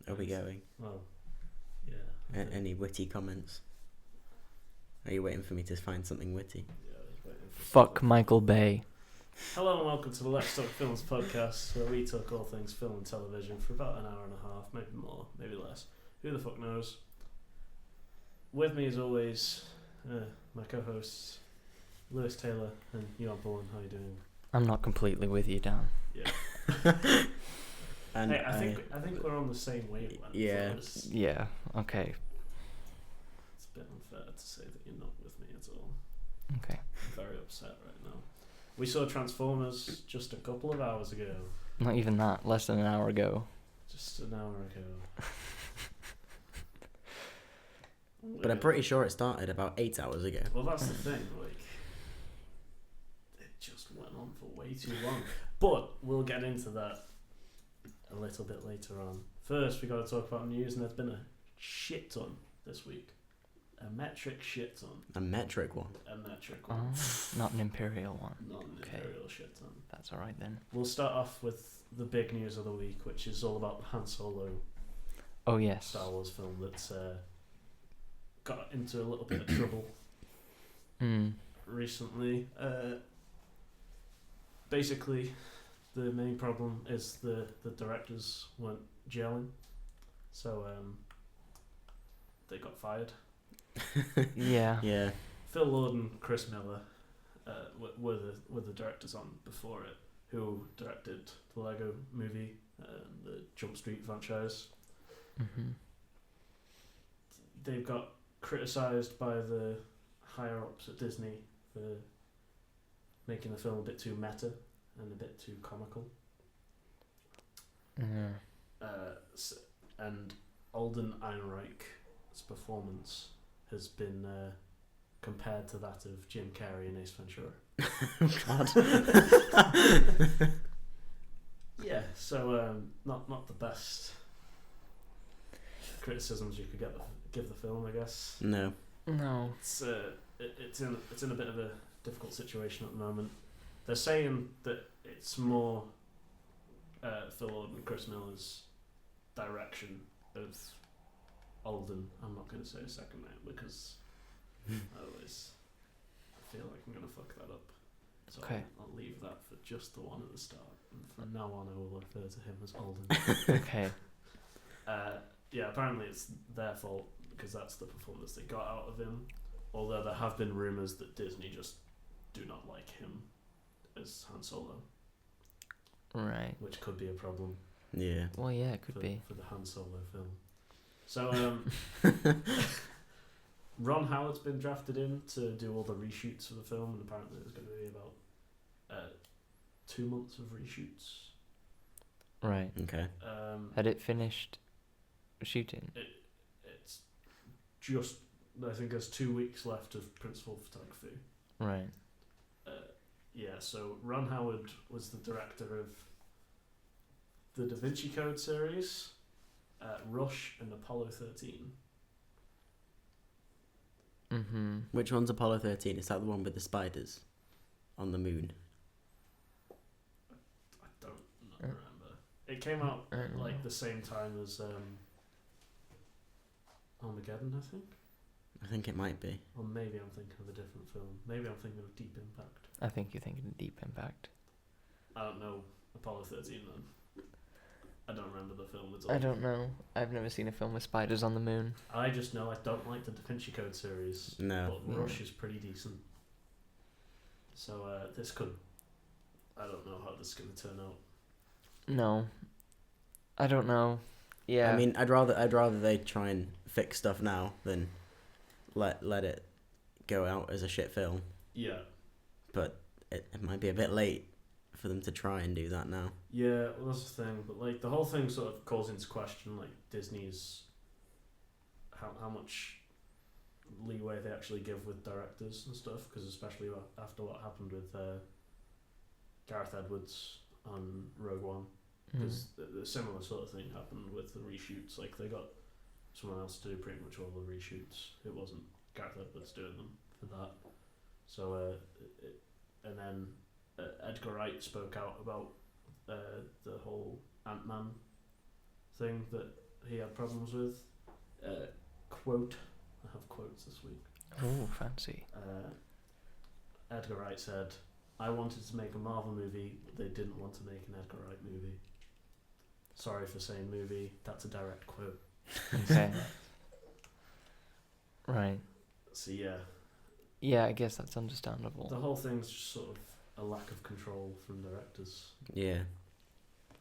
are we going? Well, yeah. Any witty comments? Are you waiting for me to find something witty? Yeah, I was waiting for Fuck something. Michael Bay. Hello and welcome to the Let's Talk Films podcast, where we talk all things film and television for about an hour and a half, maybe more, maybe less. Who the fuck knows? With me, as always, my co-hosts, Lewis Taylor and Johan Pullen. How you doing? I'm not completely with you, Dan. Yeah. And Hey, I think we're on the same wavelength. Yeah. So Yeah, okay. it's a bit unfair to say that you're not with me at all. Okay. I'm very upset right now. We saw Transformers just a couple of hours ago. Not even that, less than an hour ago. Just an hour ago. But I'm pretty sure it started about 8 hours ago. Well, that's the thing. Like, it just went on for way too long. But we'll get into that a little bit later on. First, we got to talk about news, and there's been a shit ton this week. A metric shit ton. A metric one. A metric Oh, one. not an imperial one. Not an Okay. imperial shit ton. That's alright then. We'll start off with the big news of the week, which is all about the Han Solo Oh, yes. Star Wars film that's got into a little bit of trouble recently. Basically, the main problem is the directors weren't gelling, so they got fired. Yeah. Yeah. Phil Lord and Chris Miller were the directors on before it, who directed the Lego Movie and the Jump Street franchise. Mm-hmm. They've got criticised by the higher ups at Disney for making the film a bit too meta and a bit too comical. And Alden Ehrenreich's performance has been compared to that of Jim Carrey in Ace Ventura. God. Yeah, so not the best criticisms you could give the film, I guess. No. No. It's in a bit of a difficult situation at the moment. They're saying that it's more Phil Lord and Chris Miller's direction of Alden. I'm not going to say a second name because I feel like I'm going to fuck that up. So Okay. I'll leave that for just the one at the start. And from now on, I will refer to him as Alden. Okay. Yeah, apparently it's their fault because that's the performance they got out of him. Although there have been rumours that Disney just do not like him as Han Solo, Right. which could be a problem Yeah. Well, yeah, it could for, be. for the Han Solo film. So, Ron Howard's been drafted in to do all the reshoots for the film, and apparently there's going to be about 2 months of reshoots. Right. Okay. Had it finished shooting? It's just, I think there's 2 weeks left of principal photography. Right. Yeah, so Ron Howard was the director of the Da Vinci Code series, Rush, and Apollo 13. Mm-hmm. Which one's Apollo 13? Is that the one with the spiders on the moon? I don't remember. It came out like the same time as Armageddon, I think. I think it might be. Or maybe I'm thinking of a different film. Maybe I'm thinking of Deep Impact. I think you're thinking Deep Impact. I don't know Apollo 13 then. I don't remember the film at all. I don't know. I've never seen a film with spiders on the moon. I just know I don't like the Da Vinci Code series. No. But Yeah. Rush is pretty decent. So this could... I don't know how this is going to turn out. No. I don't know. Yeah. I mean, I'd rather they try and fix stuff now than let it go out as a shit film. Yeah. But it might be a bit late for them to try and do that now. Yeah, well, that's the thing. But like the whole thing sort of calls into question like Disney's how much leeway they actually give with directors and stuff. Because especially after what happened with Gareth Edwards on Rogue One, because the similar sort of thing happened with the reshoots. Like they got someone else to do pretty much all the reshoots. It wasn't Gareth Edwards doing them for that. So and then Edgar Wright spoke out about the whole Ant-Man thing that he had problems with. Quote, I have quotes this week. Ooh, fancy. Edgar Wright said, "I wanted to make a Marvel movie, but they didn't want to make an Edgar Wright movie." Sorry for saying movie. That's a direct quote. Okay. Right. So yeah, Yeah, I guess that's understandable. the whole thing's just sort of a lack of control from directors. Yeah.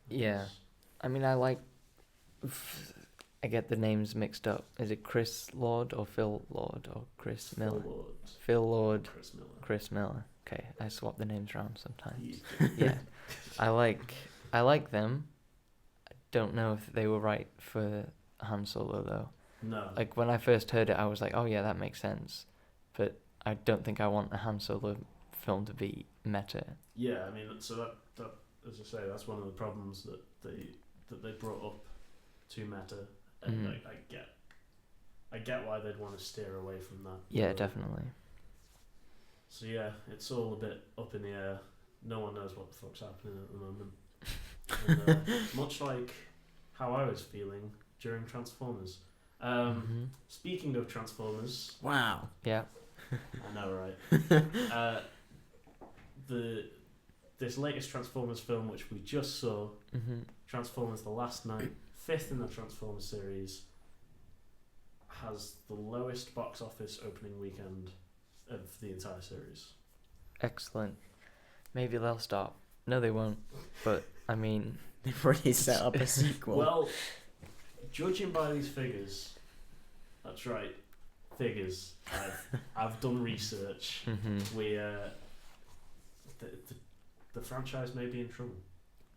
Yeah. I mean, I get the names mixed up. Is it Chris Lord or Phil Lord or Chris Phil Miller? Lord, Phil Lord, Chris Miller. Chris Miller. Okay, I swap the names around sometimes. He's Yeah, I like them. I don't know if they were right for Han Solo though. no. Like when I first heard it, I was like, oh yeah, that makes sense. But I don't think I want a Han Solo film to be meta. Yeah, I mean, so that as I say, that's one of the problems that they brought up to meta, and Mhm. like, I get why they'd want to steer away from that. Yeah, definitely. So yeah, it's all a bit up in the air. No one knows what the fuck's happening at the moment. And, much like how I was feeling during Transformers. Mhm. Speaking of Transformers, Wow. Yeah. I know, right? This latest Transformers film, which we just saw, Mhm. Transformers: The Last Night, fifth in the Transformers series, has the lowest box office opening weekend of the entire series. Excellent. Maybe they'll stop. No, they won't. But I mean, They've already set up a sequel. Well, judging by these figures, that's right, figures. I've done research. mhm. We the franchise may be in trouble.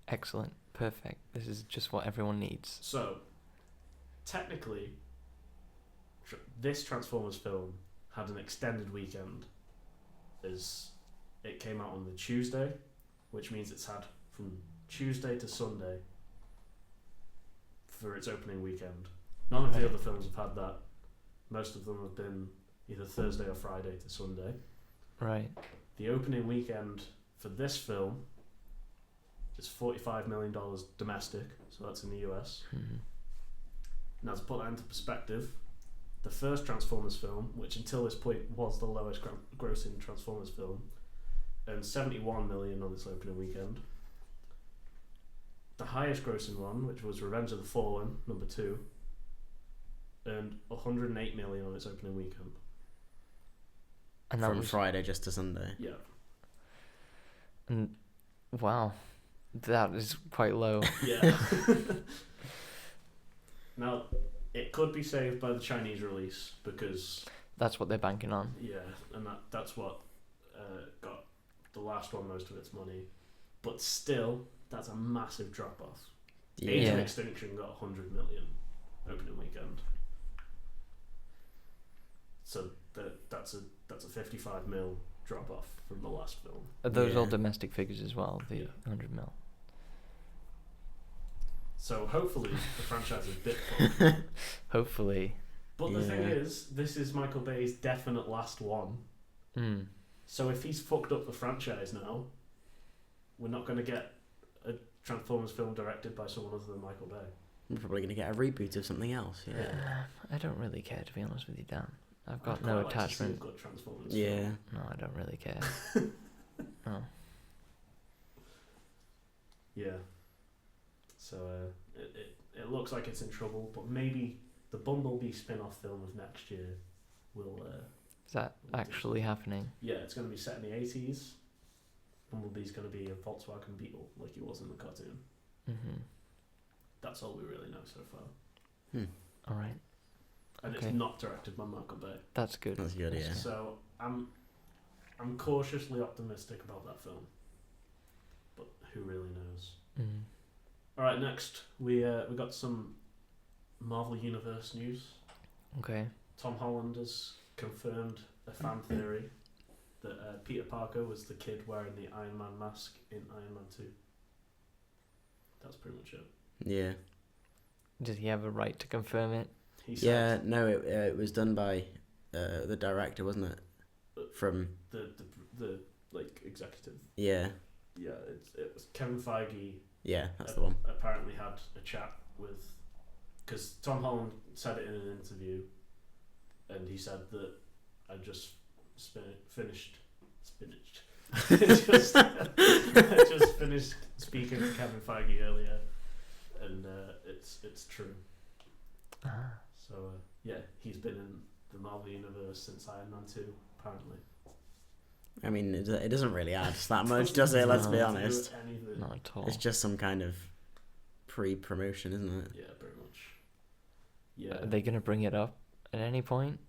Excellent. Perfect. This is just what everyone needs. So, technically, this Transformers film had an extended weekend, as it came out on the Tuesday, which means it's had from Tuesday to Sunday for its opening weekend. None of the other films have had that. Most of them have been either Thursday or Friday to Sunday. Right. The opening weekend for this film is $45 million domestic, so that's in the US. Mhm. Now, to put that into perspective, the first Transformers film, which until this point was the lowest grossing Transformers film, earned $71 million on its opening weekend. The highest grossing one, which was Revenge of the Fallen, number 2, earned $108 million on its opening weekend. And that From was Friday just to Sunday. Yeah. and wow, that is quite low. Yeah. Now, it could be saved by the Chinese release because That's what they're banking on. yeah, and that's what got the last one most of its money. But still, that's a massive drop off. Age Yeah. of Extinction got 100 million opening weekend. So that's a 55 mil drop off from the last film. Are those all Yeah. domestic figures as well? The Yeah. 100 mil. So hopefully the franchise is a bit fucked. Hopefully. But the thing Yeah. is, this is Michael Bay's definite last one. Mm. So if he's fucked up the franchise now, we're not going to get a Transformers film directed by someone other than Michael Bay. We're probably going to get a reboot of something else. Yeah. I don't really care, to be honest with you, Dan. I've I'd got quite no like to see a attachment. good Transformers Yeah. film. No, I don't really care. No. Yeah. So it looks like it's in trouble, but maybe the Bumblebee spin-off film of next year will. Is that actually happening? Yeah, it's going to be set in the 80s. Bumblebee's going to be a Volkswagen Beetle, like he was in the cartoon. Mm-hmm. That's all we really know so far. All right. And Okay. it's not directed by Michael Bay. That's good. That's good, yeah. So I'm cautiously optimistic about that film, but who really knows? Mm. All right, next we got some Marvel Universe news. Okay. Tom Holland has confirmed a fan theory that Peter Parker was the kid wearing the Iron Man mask in Iron Man 2. That's pretty much it. Yeah. Does he have a right to confirm it? He Yeah, said no, it was done by the director, wasn't it? From, the like executive. yeah. Yeah, it was Kevin Feige. Yeah, that's the one. Apparently had a chat with because Tom Holland said it in an interview, and he said that I just finished I just finished speaking to Kevin Feige earlier, and it's true. So yeah, he's been in the Marvel universe since Iron Man 2, apparently. I mean, it doesn't really add that much, does it? Let's be honest. Not at all. It's just some kind of pre-promotion, isn't it? Yeah, pretty much. Yeah. Are they gonna bring it up at any point?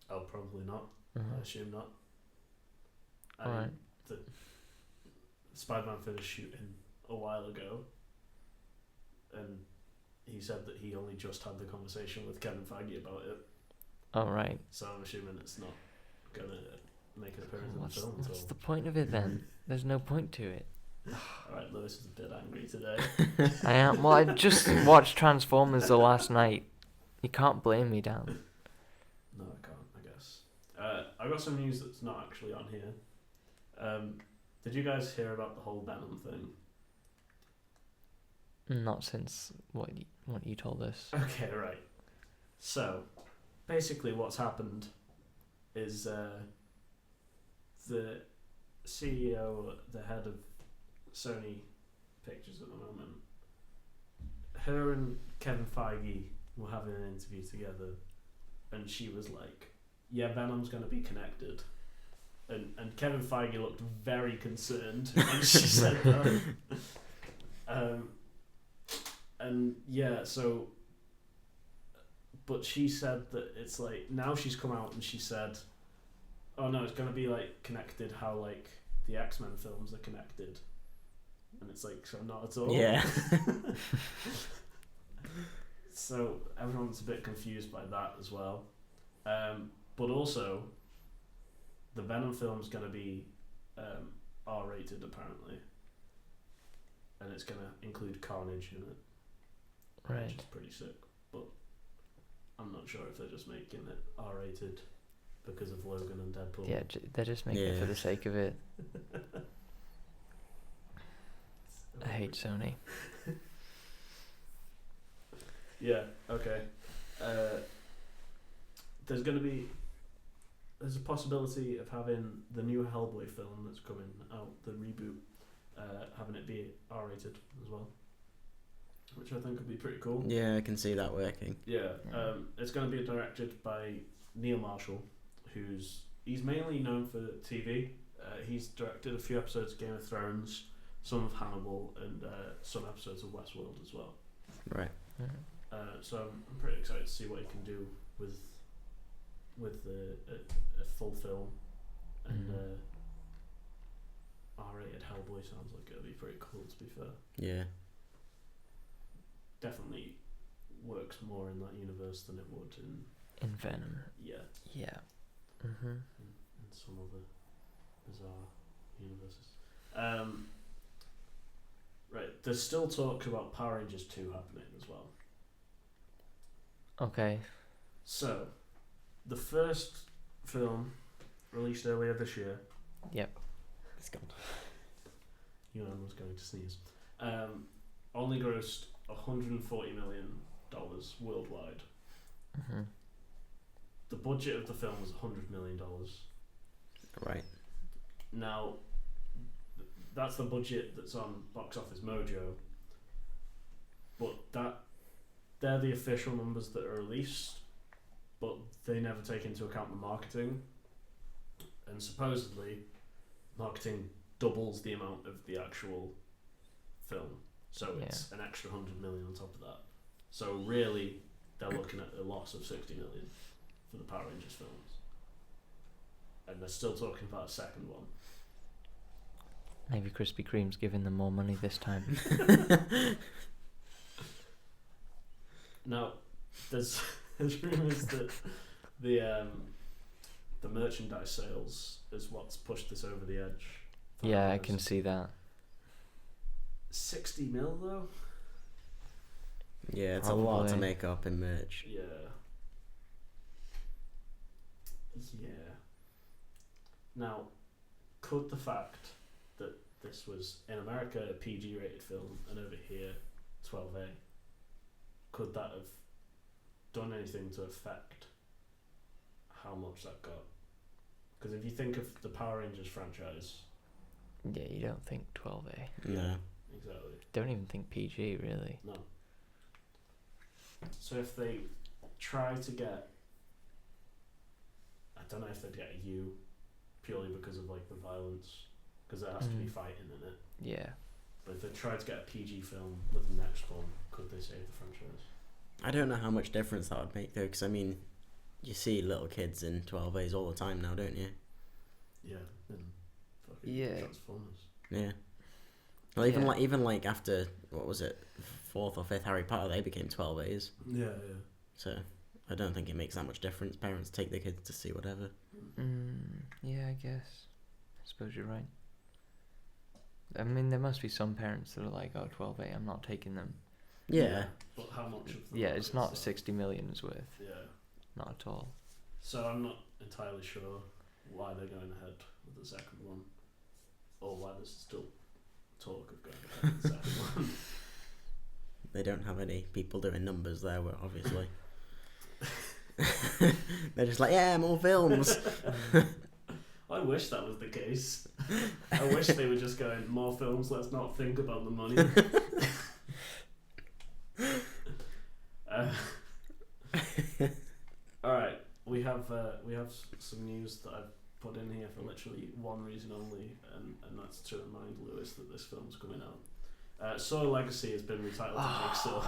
Oh, probably not. Mhm. I assume not. Alright. The Spider-Man finished shooting a while ago, and he said that he only just had the conversation with Kevin Feige about it. Oh right. So I'm assuming it's not gonna make an appearance in the What's film. what's the point of it then? There's no point to it. Alright, Lewis is a bit angry today. I am. Well, I just watched Transformers the last night. You can't blame me, Dan. No, I can't, I guess. I got some news that's not actually on here. Did you guys hear about the whole Venom thing? Not since what you told us. Okay, right. So, basically what's happened is the CEO, the head of Sony Pictures at the moment, her and Kevin Feige were having an interview together, and she was like, yeah, Venom's going to be connected. And Kevin Feige looked very concerned when she said that. And yeah, so, but she said that it's like, now she's come out and she said, oh no, it's going to be like connected how like the X-Men films are connected. And it's like, so not at all. Yeah. So everyone's a bit confused by that as well. But also, the Venom film's going to be R-rated apparently, and it's going to include Carnage in it, which Right. is pretty sick. But I'm not sure if they're just making it R-rated because of Logan and Deadpool. Yeah, they're just making it for Yeah. the sake of it. I hate Sony. Yeah. Okay. There's a possibility of having the new Hellboy film that's coming out, the reboot, having it be R-rated as well, which I think would be pretty cool. Yeah, I can see that working. Yeah. It's going to be directed by Neil Marshall, he's mainly known for TV. He's directed a few episodes of Game of Thrones, some of Hannibal, and some episodes of Westworld as well. Right. So I'm pretty excited to see what he can do with a full film, and R-rated Hellboy sounds like it'll be pretty cool. To be fair, Yeah. definitely works more in that universe than it would in In Venom. yeah Yeah. Mhm. in some other bizarre universes. Right, there's still talk about Power Rangers 2 happening as well. Okay. So, the first film released earlier this year. Yep. It's gone. Was going to sneeze. Only grossed $140 million worldwide. Mhm. The budget of the film was $100 million. Right. Now, that's the budget that's on Box Office Mojo. But they're the official numbers that are released, but they never take into account the marketing. And supposedly, marketing doubles the amount of the actual film. So it's an extra 100 million on top of that. So really, they're looking at a loss of 60 million for the Power Rangers films. And they're still talking about a second one. Maybe Krispy Kreme's giving them more money this time. Now, there's rumours that the merchandise sales is what's pushed this over the edge. Yeah, I can see that. 60 mil though? Yeah, it's a lot to Probably. make up in merch. Yeah. Yeah. Now, could the fact that this was in America a PG rated film and over here 12A, could that have done anything to affect how much that got? Because if you think of the Power Rangers franchise, Yeah, you don't think 12A. No. exactly. Don't even think PG, really. No. So if they try to get, I don't know if they'd get a U, purely because of like the violence, because there has to be Mm. fighting in it. Yeah. But if they tried to get a PG film with the next one, could they save the franchise? I don't know how much difference that would make though, because I mean, you see little kids in 12As all the time now, don't you? Yeah. In fucking Yeah. Transformers. Yeah. Well, even Yeah. like after what was it, 4th or 5th Harry Potter, they became 12As. Yeah, So I don't think it makes that much difference. Parents take their kids to see whatever. Yeah, I guess. I suppose you're right. I mean, there must be some parents that are like, oh, 12A, I'm not taking them. Yeah. But how much of them Yeah, it's is not that? 60 million is worth. Yeah. Not at all. So I'm not entirely sure why they're going ahead with the second one, or why there's still talk of going ahead with the second one. They don't have any people doing numbers there, obviously. They're just like, yeah, more films. I wish that was the case. I wish they were just going, more films, let's not think about the money. Alright, we have some news that I've put in here for literally one reason only, and that's to remind Lewis that this film's coming out. Saw Legacy has been retitled to Jigsaw.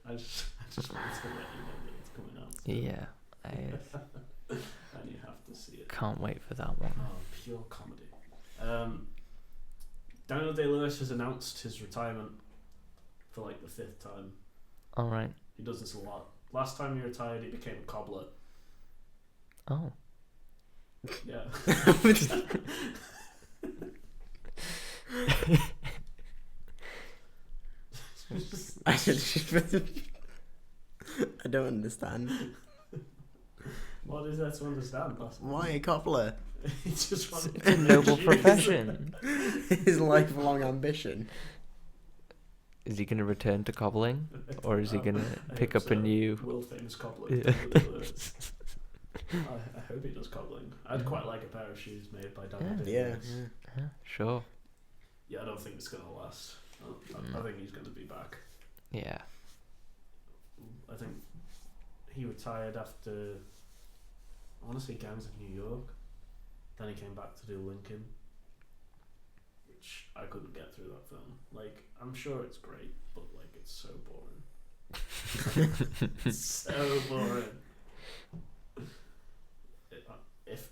I just wanted to let you know that it's coming out. Yeah, I And you have to see it. can't wait for that one. Oh, pure comedy. Daniel Day-Lewis has announced his retirement for like the 5th time. Alright. He does this a lot. Last time he retired, he became a cobbler. Oh. Yeah. I don't understand. What is there to understand? Why a cobbler? He just wanted It's a noble profession. His lifelong ambition. Is he going to return to cobbling? Or is he going I to pick hope up a so. new... World famous cobbler. Yeah. I hope he does cobbling. I'd quite like a pair of shoes made by Daniel Yeah. Day-Lewis. Sure. Yeah, I don't think it's gonna last. I think he's going to be back. Yeah. I think he retired after, I want to say Gangs of New York. Then he came back to do Lincoln, which I couldn't get through that film. Like, I'm sure it's great, but like it's so boring. It's so boring.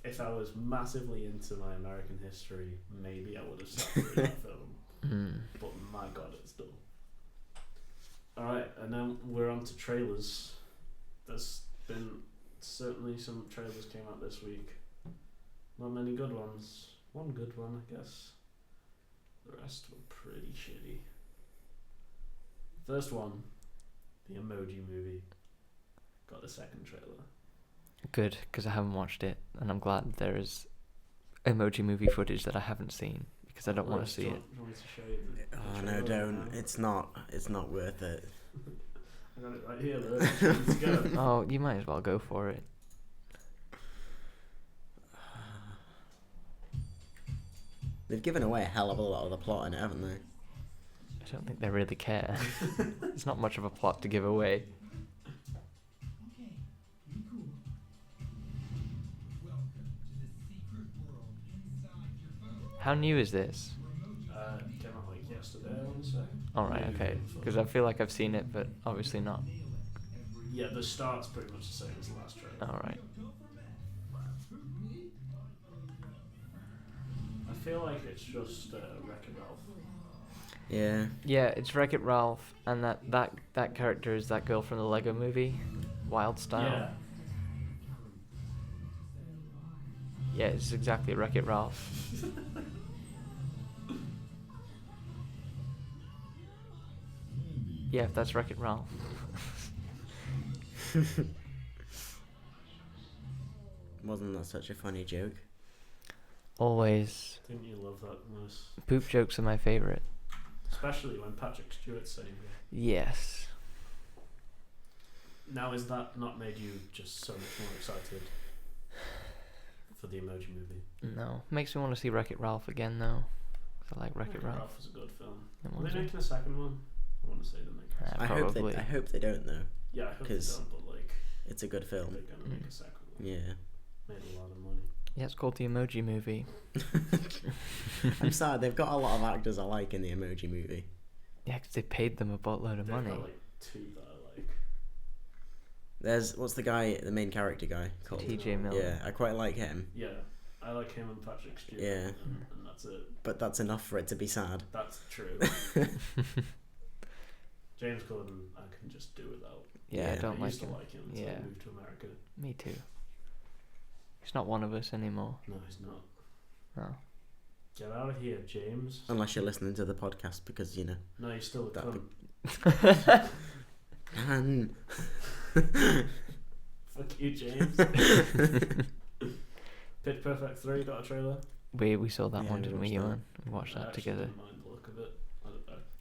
If I was massively into my American history, maybe I would have sat through that film. But my god, it's dull. Alright, and then we're on to trailers. There's been certainly some trailers came out this week. Not many good ones. One good one, I guess. The rest were pretty shitty. First one, the Emoji Movie, got a second trailer. Good, because I haven't watched it, and I'm glad there is Emoji Movie footage that I haven't seen, because I don't want to see it. Do you want me to show you the Oh no, trailer don't. now? It's not worth it. I got it right here, though. Let's go. Oh, you might as well go for it. They've given away a hell of a lot of the plot in it, haven't they? I don't think they really care. It's not much of a plot to give away. How new is this? It came out like yesterday, I want to say. Alright, okay. Because I feel like I've seen it, but obviously not. Yeah, the start's pretty much the same as the last trailer. Alright. I feel like it's just Wreck-It Ralph. Yeah. Yeah, it's Wreck-It Ralph, and that character is that girl from the Lego movie, Wild Style. Yeah. Yeah, it's exactly Wreck-It Ralph. Yeah, that's Wreck-It Ralph. Wasn't that such a funny joke? Always. Didn't you love that, Lewis? Poop jokes are my favourite. especially when Patrick Stewart's saying it. Yes. Now, is that not made you just so much more excited for the Emoji Movie? No. Makes me want to see Wreck-It Ralph again, though. 'Cause I like Wreck-It Ralph. Ralph was a good film. That Are one's they a- making a second one? I want to say they're making a second I Probably. hope they don't though. Yeah, I hope they 'cause don't, but like, It's a good film. they're going to make a second one. Yeah. Made a lot of money. Yeah, it's called the Emoji Movie. I'm sad. They've got a lot of actors I like in the Emoji Movie. Yeah, 'cause they paid them a buttload of They've money. got like two that I like. There's what's the guy, the main character guy called? T.J. Miller. Yeah, I quite like him, Yeah, I like him and Patrick Stewart. Yeah. And that's it. but that's enough for it to be sad. That's true. James Corden, I can just do without. Yeah, I Yeah. don't I like used to him. like him until Yeah. he moved to America. Me too. He's not one of us anymore. No, he's not. No. Get out of here, James. Unless you're listening to the podcast, because you know. No, you're still a That cunt. And Fuck you, James. Pitch Perfect 3 got a trailer. We saw that Yeah, one, we didn't we, watched that. Ewan? We watched I that actually together. didn't mind the look of it.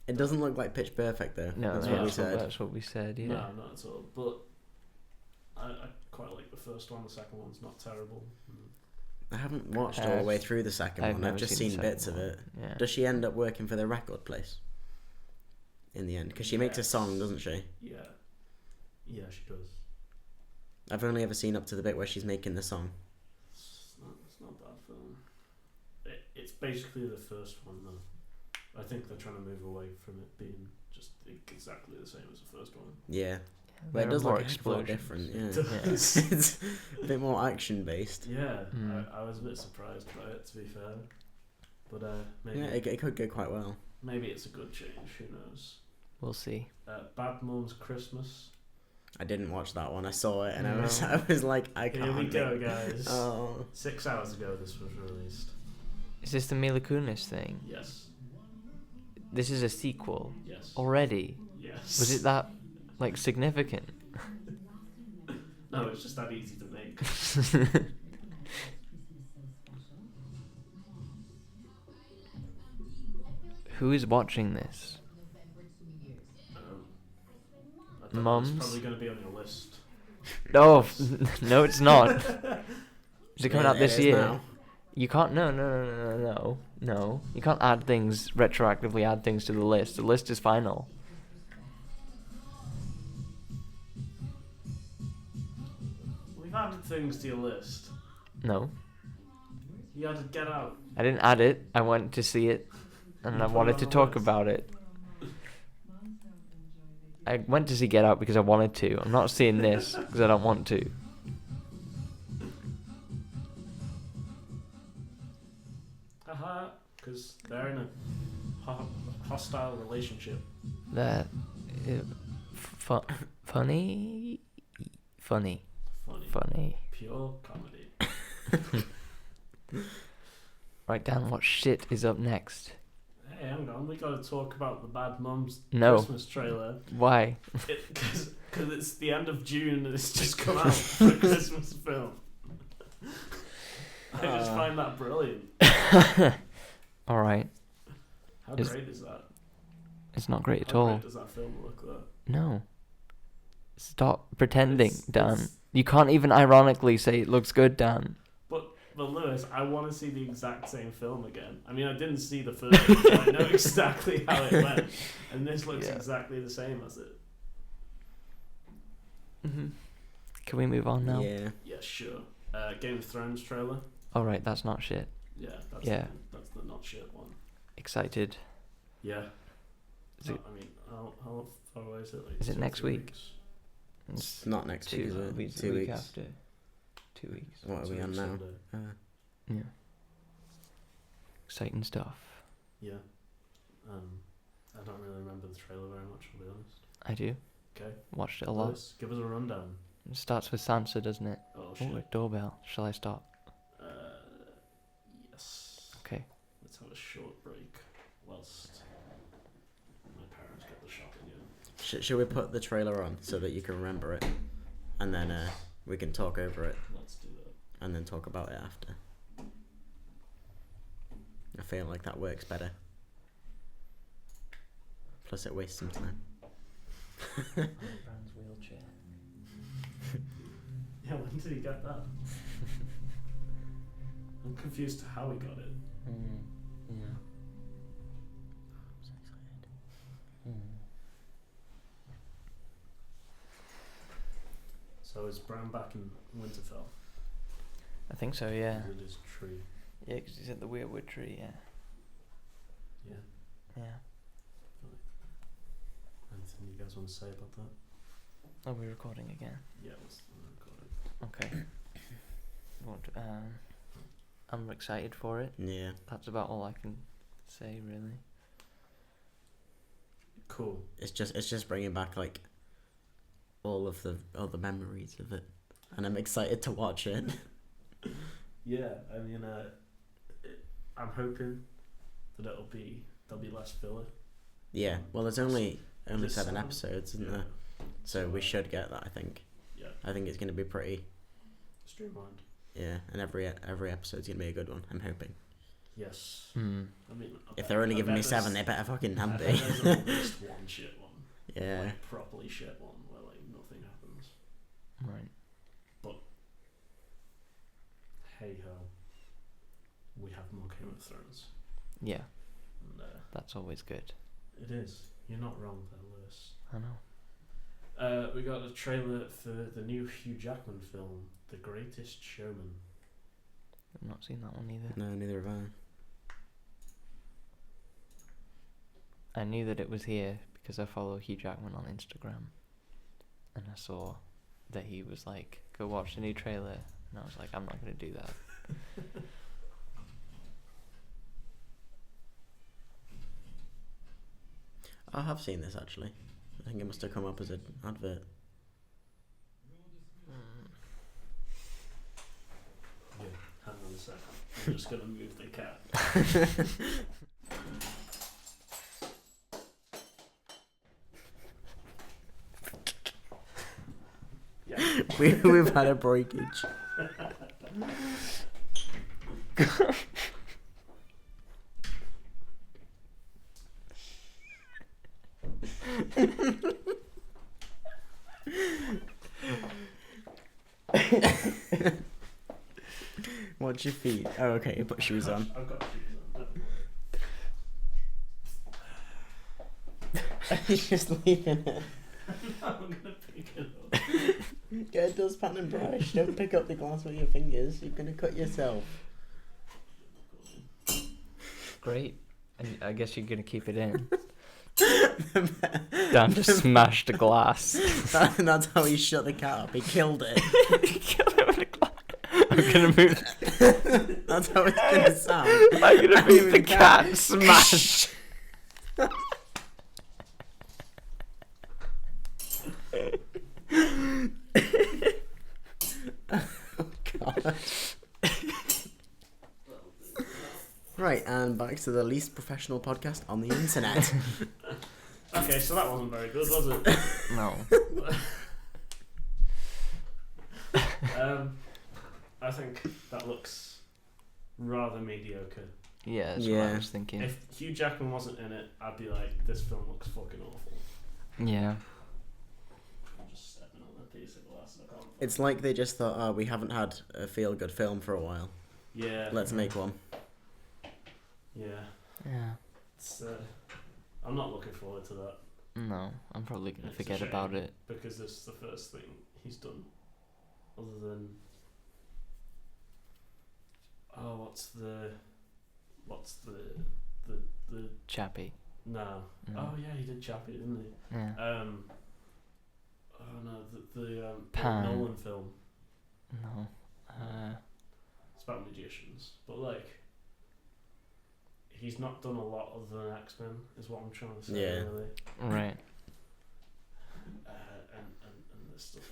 it doesn't look like Pitch Perfect though. No, that's no, what we that's said. That's what we said, yeah. No, not at all. But I quite like the first one. The second one's not terrible. I haven't watched all the way through the second one. I've never just seen seen the bits second of one. it. Yeah. Does she end up working for the record place? In the end, because she makes a song, Yes. doesn't she? Yeah. Yeah, she does. I've only ever seen up to the bit where she's making the song. It's not a bad film. It's basically the first one, though. I think they're trying to move away from it being just exactly the same as the first one. Yeah, but There it are does more look a heck of a lot explosions. different. Yeah, It does. it's a bit more action based. Yeah, Mm. I was a bit surprised by it, to be fair. But maybe Yeah, it could go quite well. maybe it's a good change. Who knows? We'll see. Bad Moms Christmas. I didn't watch that one. I saw it and No. I was like, I can't. Here we go, think- guys. Oh, 6 hours ago, this was released. Is this the Mila Kunis thing? Yes. This is a sequel Yes. already. Yes. Was it that like significant? No, it's just that easy to make. Who is watching this? I don't know, Mums? It's probably going to be on your list. No, no, it's not. Is it coming yeah, out this is year? now. You can't. No. You can't add things retroactively. Add things to the list. The list is final. We've added things to your list. No, You added Get Out. I didn't add it. I went to see it, and You I put it wanted on to the talk list. about it. I went to see Get Out because I wanted to. I'm not seeing this because I don't want to. Haha, because they're in a hostile relationship. That funny. Funny. Pure comedy. Right, Dan. What shit is up next? Hey, hang on, we got to talk about the Bad Mums No. Christmas trailer. Why? Because it's the end of June and it's just come out for a Christmas film. I just find that brilliant. All right. How Is- great is that? It's not great at How all. great does that film look, though? No. Stop pretending, It's- Dan. it's- You can't even ironically say it looks good, Dan. But Lewis, I want to see the exact same film again. I mean, I didn't see the first one, but I know exactly how it went. And this looks Yeah. exactly the same as it. Can we move on now? Yeah. Yeah, sure. Game of Thrones trailer. All right, that's not shit. Yeah, that's Yeah. that's the not shit one. Excited. Yeah. Is it- I mean, how far away is it? Like Is it 2 or next 3 week? weeks? It's not next week, is it? weeks, 2 week weeks. after. 2 weeks. What are 2 we on weeks now? Sunday. Yeah. Exciting stuff. Yeah. I don't really remember the trailer very much, I'll be honest. I do. Okay. Watched it a lot. Lewis, give us a rundown. It starts with Sansa, doesn't it? Oh, Oh, shit. a doorbell. Shall I stop? Yes. Okay. Let's have a short break whilst my parents get the shop again. Should we put the trailer on so that you can remember it, and then we can talk over it, Let's do that. and then talk about it after. I feel like that works better. Plus, it wastes some time. Brown's wheelchair. Yeah, when did he get that? I'm confused to how he got it. Yeah. I'm so excited. So is Brown back in Winterfell? I think so, yeah. With his tree. Yeah, because he's at the Weirwood tree, yeah. Yeah. Yeah. Anything you guys want to say about that? Are we recording again? Yeah, let's record it. Okay. I'm excited for it. Yeah. That's about all I can say, really. Cool. It's just bringing back like all the memories of it, and I'm excited to watch it. Yeah, I mean, I'm hoping that there'll be less filler. Yeah. Well, there's only Is it 7 7? episodes, isn't there? So we should get that. I think. Yeah. I think it's gonna be pretty. Streamlined. Yeah, and every episode's gonna be a good one. I'm hoping. Yes. Hmm. I mean, If they're only giving me 7, they better fucking I have bet be. there's at least one shit one. Yeah. Like, properly shit one where like nothing happens. Right. Hey ho. We have more Game of Thrones. Yeah, And, that's always good. it is. You're not wrong there, Lewis. I know. We got a trailer for the new Hugh Jackman film, The Greatest Showman. I've not seen that one either. No, neither have I. I knew that it was here because I follow Hugh Jackman on Instagram. And I saw that he was like, go watch the new trailer. And I was like, I'm not going to do that. I have seen this actually. I think it must have come up as an advert. Yeah, hang on a second. I'm just gonna move the cat. Yeah. We've had a breakage. What's your feet? Oh, okay, you put shoes on. I've got shoes on. You're just leaving it. I'm gonna pick it up. Get a dustpan and brush. Don't pick up the glass with your fingers. You're gonna cut yourself. Great. And I guess you're going to keep it in. Dan just smashed the glass. That's how he shut the cat up. He killed it. He killed it with a glass. I'm going to move. That's how it's gonna sound. I'm going to move Move the cat. Smash. God. Right, and back to the least professional podcast on the internet. Okay, so that wasn't very good, was it? No. I think that looks rather mediocre. Yeah, that's what Yeah. I was thinking. If Hugh Jackman wasn't in it, I'd be like, this film looks fucking awful. Yeah. I'm just stepping on a piece of glass and I can't. It's like they just thought, oh, we haven't had a feel-good film for a while. Yeah. Let's make one. Yeah. Yeah. It's, I'm not looking forward to that No, I'm probably going to It's a forget shame. about it. because this is the first thing he's done. Other than. Oh, what's the. Chappie. No. No. Oh, yeah, he did Chappie, didn't he? Yeah. Oh, no, the Pan. Nolan film. No. It's about magicians. But, like. He's not done a lot other than X-Men, is what I'm trying to say, Yeah. really. Right. And this doesn't.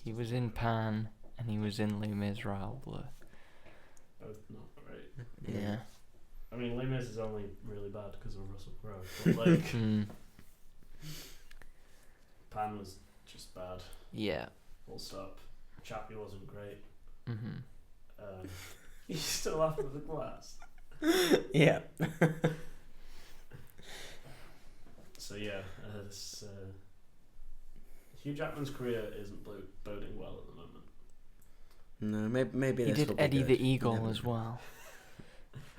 He was in Pan and he was in Les Miserables. Both not great. Yeah. I mean, Les Mis is only really bad because of Russell Crowe. But, like, Mm. Pan was just bad. Yeah. Full stop. Chappie wasn't great. Mhm. You still laughing at the glass? Yeah. So yeah, Hugh Jackman's career isn't boding well at the moment. No, maybe He this did will be Eddie good. the You Eagle never as know. well.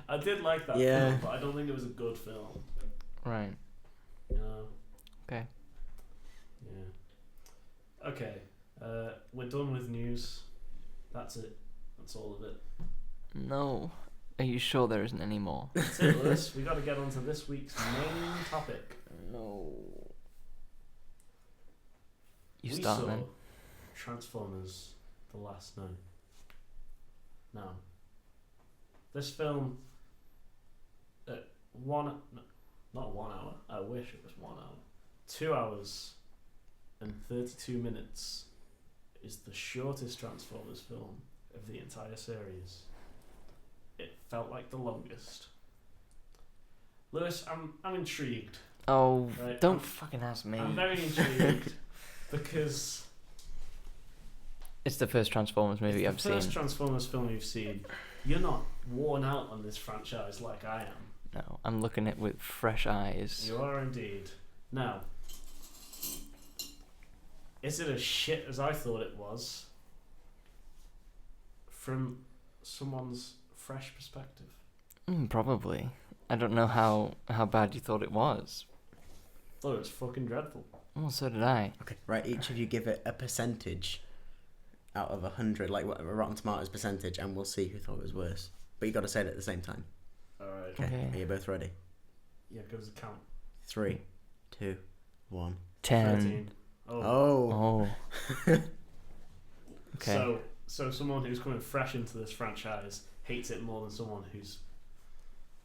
I did like that Yeah. film, but I don't think it was a good film. Right. You know? Okay. Yeah. Okay. We're done with news. That's it. That's all of it. No. Are you sure there isn't any more? That's it, Lewis. We got to get on to this week's main topic. No. You We start saw then. Transformers: The Last Night. Now, this film, not 1 hour. I wish it was 1 hour. 2 hours and 32 minutes is the shortest Transformers film of the entire series. It felt like the longest. Lewis, I'm intrigued. Oh, Right, don't I'm- fucking ask me. I'm very intrigued because It's the first Transformers movie it's I've the first seen. Transformers film you've seen. You're not worn out on this franchise like I am. No, I'm looking at it with fresh eyes. You are indeed. Now, is it as shit as I thought it was? From someone's fresh perspective. Probably. I don't know how bad you thought it was. Thought it was fucking dreadful. Well, so did I. Okay, right. Each of you give it a percentage out of 100, like what Rotten Tomatoes percentage, and we'll see who thought it was worse. But you got to say it at the same time. Alright. Okay. Okay. Are you both ready? Yeah, give us a count. 3, 2, 1. 10. 13. Oh. Oh. Oh. Okay. So someone who's coming fresh into this franchise hates it more than someone who's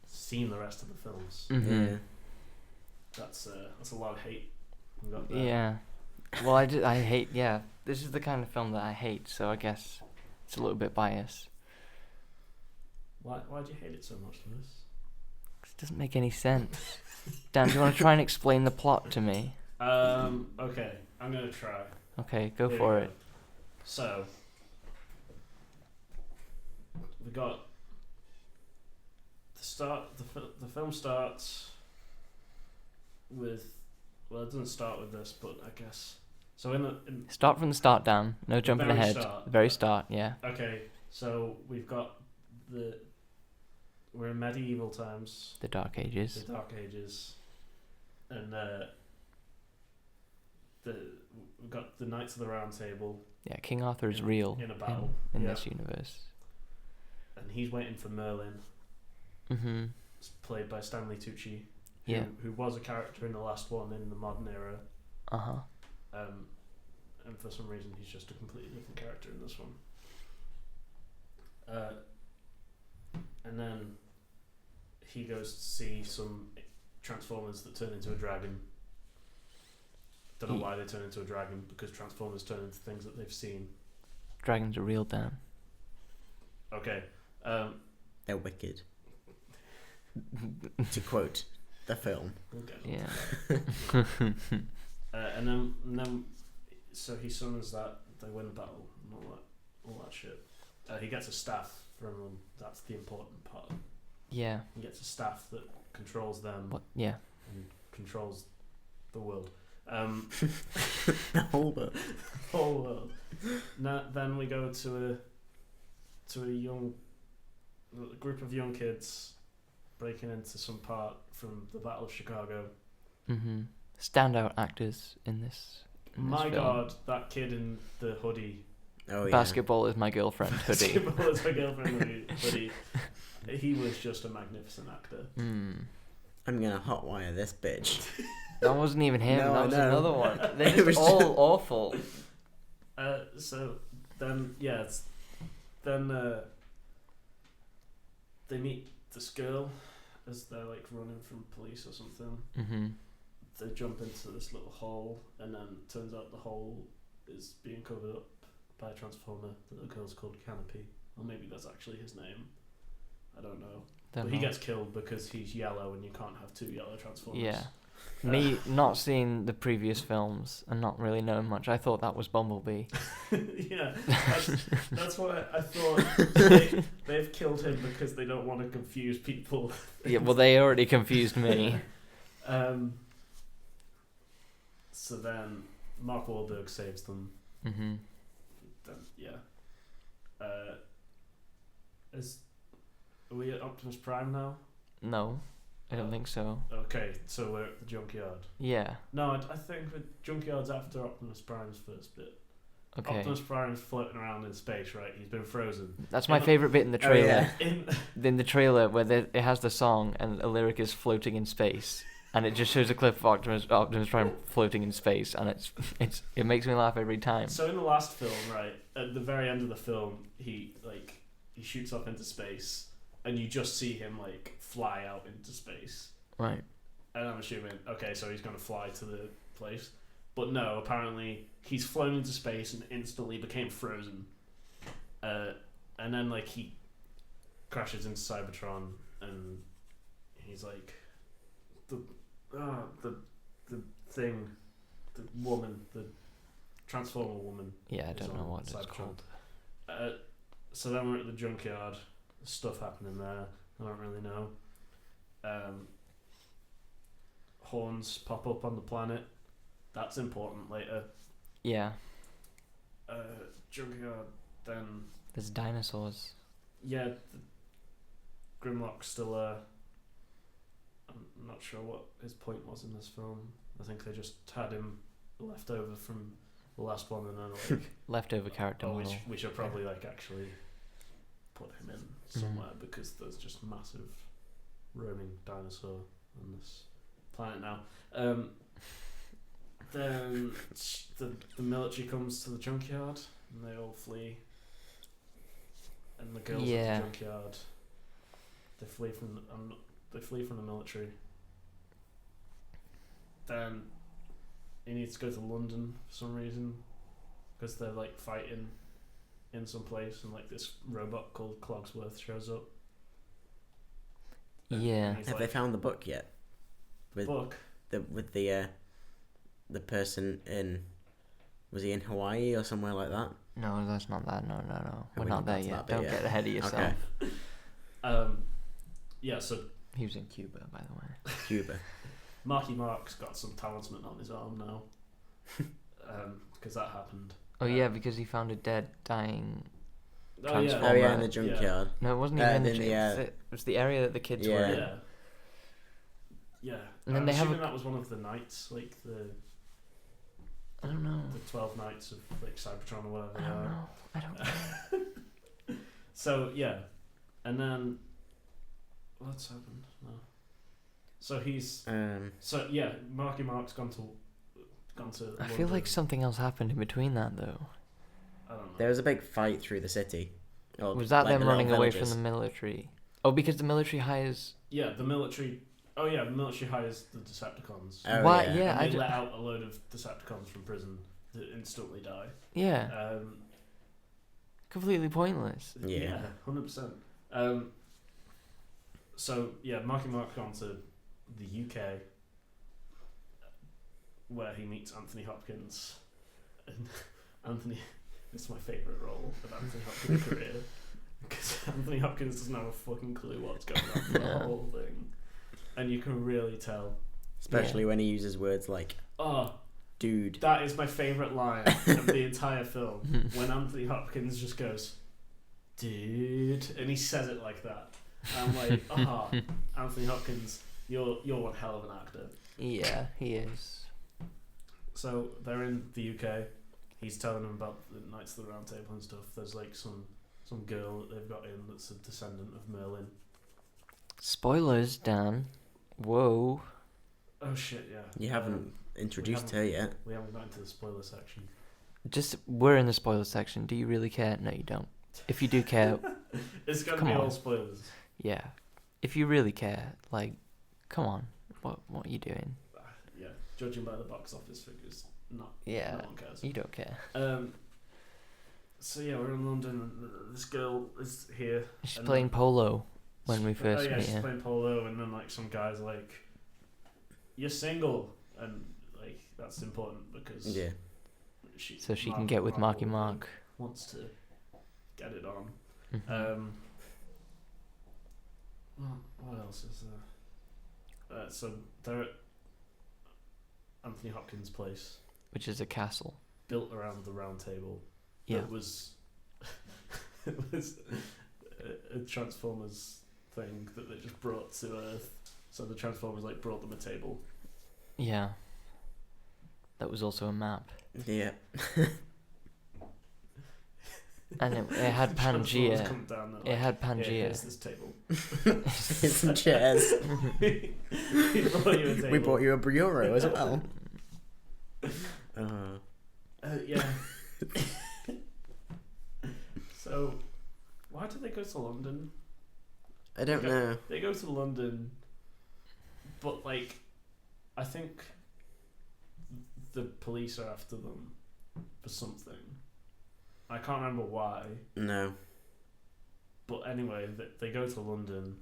seen the rest of the films. Mhm. Yeah. That's a lot of hate we got there. Yeah. Well, I hate. Yeah. This is the kind of film that I hate, so I guess it's a little bit biased. Why do you hate it so much, Lewis? 'Cause it doesn't make any sense. Dan, do you want to try and explain the plot to me? Okay, I'm gonna try. Okay, go Here for we it. go. So, we got the start. The film starts with. Well, it doesn't start with this, but I guess. So in Start from the start, Dan. No jumping very ahead. start. The very start. Yeah. okay, so we've got we're in medieval times, The Dark Ages. the Dark Ages, and we've got the Knights of the Round Table Yeah. King Arthur is in- real in a battle, in yeah. this universe. and he's waiting for Merlin. Mhm. It's played by Stanley Tucci, Yeah. who was a character in the last one in the modern era, Uh huh. and for some reason he's just a completely different character in this one. And then he goes to see some Transformers that turn into a dragon. Don't know why they turn into a dragon, because Transformers turn into things that they've seen. Dragons are real, Dan. Okay. They're wicked. To quote the film. Okay. Yeah. And then, so he summons that, they win the battle, and all that shit. He gets a staff from them. That's the important part. Yeah. He gets a staff that controls them What? Yeah. and controls the world. The whole book. Whole world. Now, then we go to a group of young kids breaking into some part from the Battle of Chicago. Mhm. Standout actors in this. In this My film. God, that kid in the hoodie. Oh, yeah. Basketball is my girlfriend hoodie. Basketball is my girlfriend hoodie. He was just a magnificent actor. I'm gonna hotwire this bitch. That wasn't even him. No, that I was know. another one. They're It just was all just- awful. So then, they meet this girl as they're like running from police or something. Mhm. They jump into this little hole, and then turns out the hole is being covered up by a transformer. The little girl's called Canopy, or maybe that's actually his name. I don't know. Don't But he know. gets killed because he's yellow, and you can't have two yellow transformers. Yeah. Me not seeing the previous films and not really knowing much, I thought that was Bumblebee. Yeah, that's why I thought they've killed him because they don't want to confuse people. Yeah, well, they already confused me. So then Mark Wahlberg saves them. Mhm. Then are we at Optimus Prime now? No, I don't think so. Okay, so we're at the junkyard. Yeah. No, I think the junkyard's after Optimus Prime's first bit. Okay. Optimus Prime's floating around in space, right? He's been frozen. That's my In the- favorite bit in the Oh, trailer. yeah. In In the trailer where it has the song and a lyric is floating in space, and it just shows a clip of Optimus Prime floating in space, and it makes me laugh every time. So in the last film, right, at the very end of the film, he shoots off into space, and you just see him like fly out into space. Right. And I'm assuming, okay, so he's gonna fly to the place, but no, apparently he's flown into space and instantly became frozen. And then like he crashes into Cybertron, and he's like the thing, the woman, the Transformer woman. Yeah, I don't is know on what it's Cybertron. called. So then we're at the junkyard. There's stuff happening there. I don't really know. Horns pop up on the planet. That's important later. Yeah. Junkyard. Then There's dinosaurs. yeah, Grimlock's still I'm not sure what his point was in this film. I think they just had him left over from the last one, and then like Leftover character oh, model. we should probably like actually put him in somewhere because there's just massive roaming dinosaur on this planet now. Then the military comes to the junkyard and they all flee. And the girls Yeah. at the junkyard, they flee from the military. Then he needs to go to London for some reason because they're like fighting in some place, and like this robot called Clogsworth shows up. Yeah. And he's Have like, they found the book yet? With book? the person in, was he in Hawaii or somewhere like that? No, that's not that. No. We're we not not there got to yet. that bit Don't yet? get ahead of yourself. Okay. Yeah, so He was in Cuba, by the way. Cuba. Marky Mark's got some talisman on his arm now. Because that happened. Oh yeah, because he found a dead, dying. Oh Transformer. Oh yeah, Well, in the junkyard. No, it wasn't Uh, even in then the the, gym. It was the area that the kids were Yeah. in. Yeah. Yeah. And then I'm they have assuming a- that was one of the nights, like I don't know. the 12 nights of like Cybertron or whatever. I they don't are. know. I don't know. So yeah, and then what's happened? No. So he's so yeah. Marky Mark's gone to. I feel like London. something else happened in between that though. I don't know. There was a big fight through the city. Or, Was that like, them the little running away from villages. the military? Oh, because the military hires. Yeah, the military. Oh yeah, the military hires the Decepticons. Oh, Why? yeah. Yeah, And they let out a load of Decepticons from prison that instantly die. Yeah, completely pointless. Yeah. 100%. So yeah, Marky Mark's gone to the UK, where he meets Anthony Hopkins. And Anthony, this is my favourite role of Anthony Hopkins' career, because Anthony Hopkins doesn't have a fucking clue what's going on for the No. whole thing, and you can really tell. Especially when he uses words like Oh, dude. that is my favourite line of the entire film, when Anthony Hopkins just goes, dude, and he says it like that. And I'm like, Anthony Hopkins, you're one hell of an actor. Yeah, he is. So they're in the UK. He's telling them about the Knights of the Round Table and stuff. There's like some girl that they've got in that's a descendant of Merlin. Spoilers, Dan. Whoa. Oh shit, yeah. You haven't introduced haven't- her yet. We haven't got into the spoiler section. Just we're in the spoiler section. Do you really care? No, you don't. If you do care, It's gonna Come be on. all spoilers. yeah. If you really care, like, come on. What are you doing? Yeah, judging by the box office figures, no Yeah, one cares. you don't care. So yeah, we're in London, and this girl is here. She's and playing polo when we first oh yeah, meet she's her. playing polo, and then like some guys like, you're single, and like that's important because Yeah. So she can get with Marky Mark. wants to get it on. Mhm. What else is there? So they're Anthony Hopkins' place, Which is a castle. built around the Round Table. Yeah. It was a Transformers thing that they just brought to Earth. So the Transformers like brought them a table. Yeah. That was also a map. Yeah. And it had Transformers Pangea. come down, It had "Here, Pangea. here's this table. Here's some chairs. We brought you a table. We bought you a bureau as well. Yeah. So, why did they go to London? I don't know. They go to London, but like, I think the police are after them for something. I can't remember why, No. but anyway, they go to London,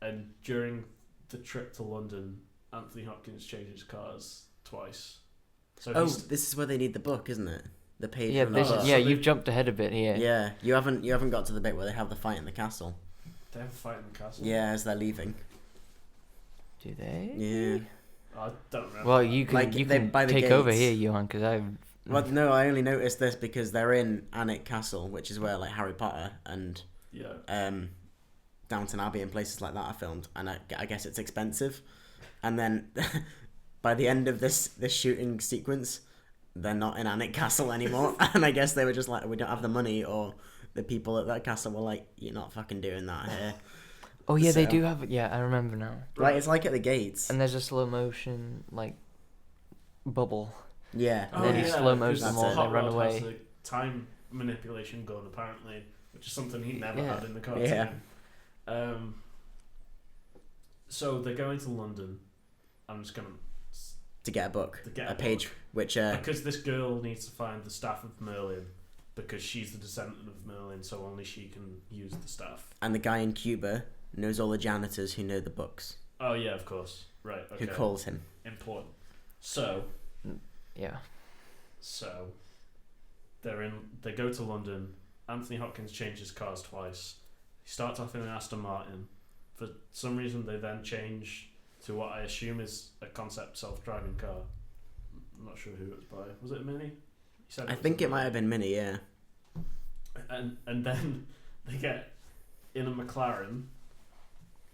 and during the trip to London, Anthony Hopkins changes cars twice. So Oh, this is where they need the book, isn't it? The page. Yeah, from this the is, book. yeah, So they- you've jumped ahead a bit here. Yeah, you haven't got to the bit where they have the fight in the castle. they have a fight in the castle. Yeah, as they're leaving. Do they? Yeah. I don't remember. Well, that. you can Like, you they- can by the take over gates. here, Johan, because I've. Well, no, I only noticed this because they're in Alnwick Castle, which is where like Harry Potter and Yeah. Downton Abbey and places like that are filmed, and I guess it's expensive. And then by the end of this shooting sequence, they're not in Alnwick Castle anymore, and I guess they were just like, we don't have the money, or the people at that castle were like, you're not fucking doing that here. Oh yeah, they So- do have. Yeah, I remember now. Like it's like at the gates. And there's a slow motion like bubble. Yeah. And then he slow motion them because all and they Hot run Rod away. has a time manipulation gun apparently, which is something he never Yeah. had in the cartoon. Yeah. So they're going to London. I'm just gonna To get a book, To get a a page, book. which because this girl needs to find the staff of Merlin because she's the descendant of Merlin, so only she can use the staff. and the guy in Cuba knows all the janitors who know the books, Oh yeah, of course. Right. Okay. who calls him. Important. So Yeah. they go to London. Anthony Hopkins changes cars twice. He starts off in an Aston Martin. For some reason, they then change to what I assume is a concept self-driving car. I'm not sure who it was by. Was it a Mini? You said I was think a it might have been Mini, yeah. And then they get in a McLaren.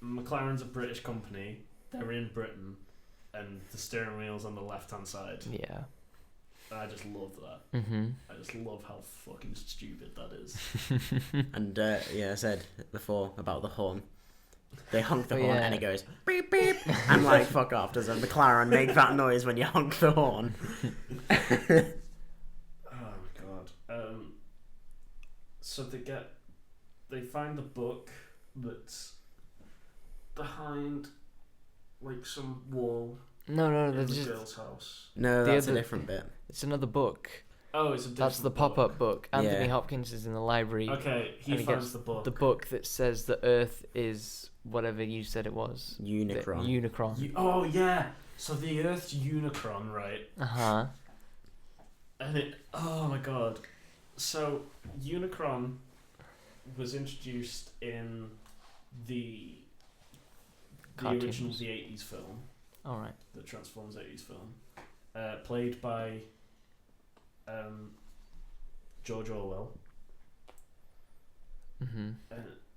McLaren's a British company. They're in Britain, and the steering wheel's on the left-hand side. Yeah. And I just love that. Mhm. I just love how fucking stupid that is. And yeah, I said before about the horn. They honk the Oh, horn yeah. and it goes beep beep. I'm like, fuck off. Does a McLaren make that noise when you honk the horn? Oh my god. So they find the book that's behind like some wall No, in that's the just girl's house. No, The that's other- a different bit. it's another book. Oh, it's a different That's the book. pop-up book. Anthony Yeah. Hopkins is in the library. Okay, he And he finds gets the book. The book that says the Earth is whatever you said it was. The Unicron. Unicron. Oh yeah. So the Earth's Unicron, right? Uh-huh. And it. Oh my god. So Unicron was introduced in the Cartoons. original the 80s film, All right. the Transformers 80s film, played by George Orwell, Mhm.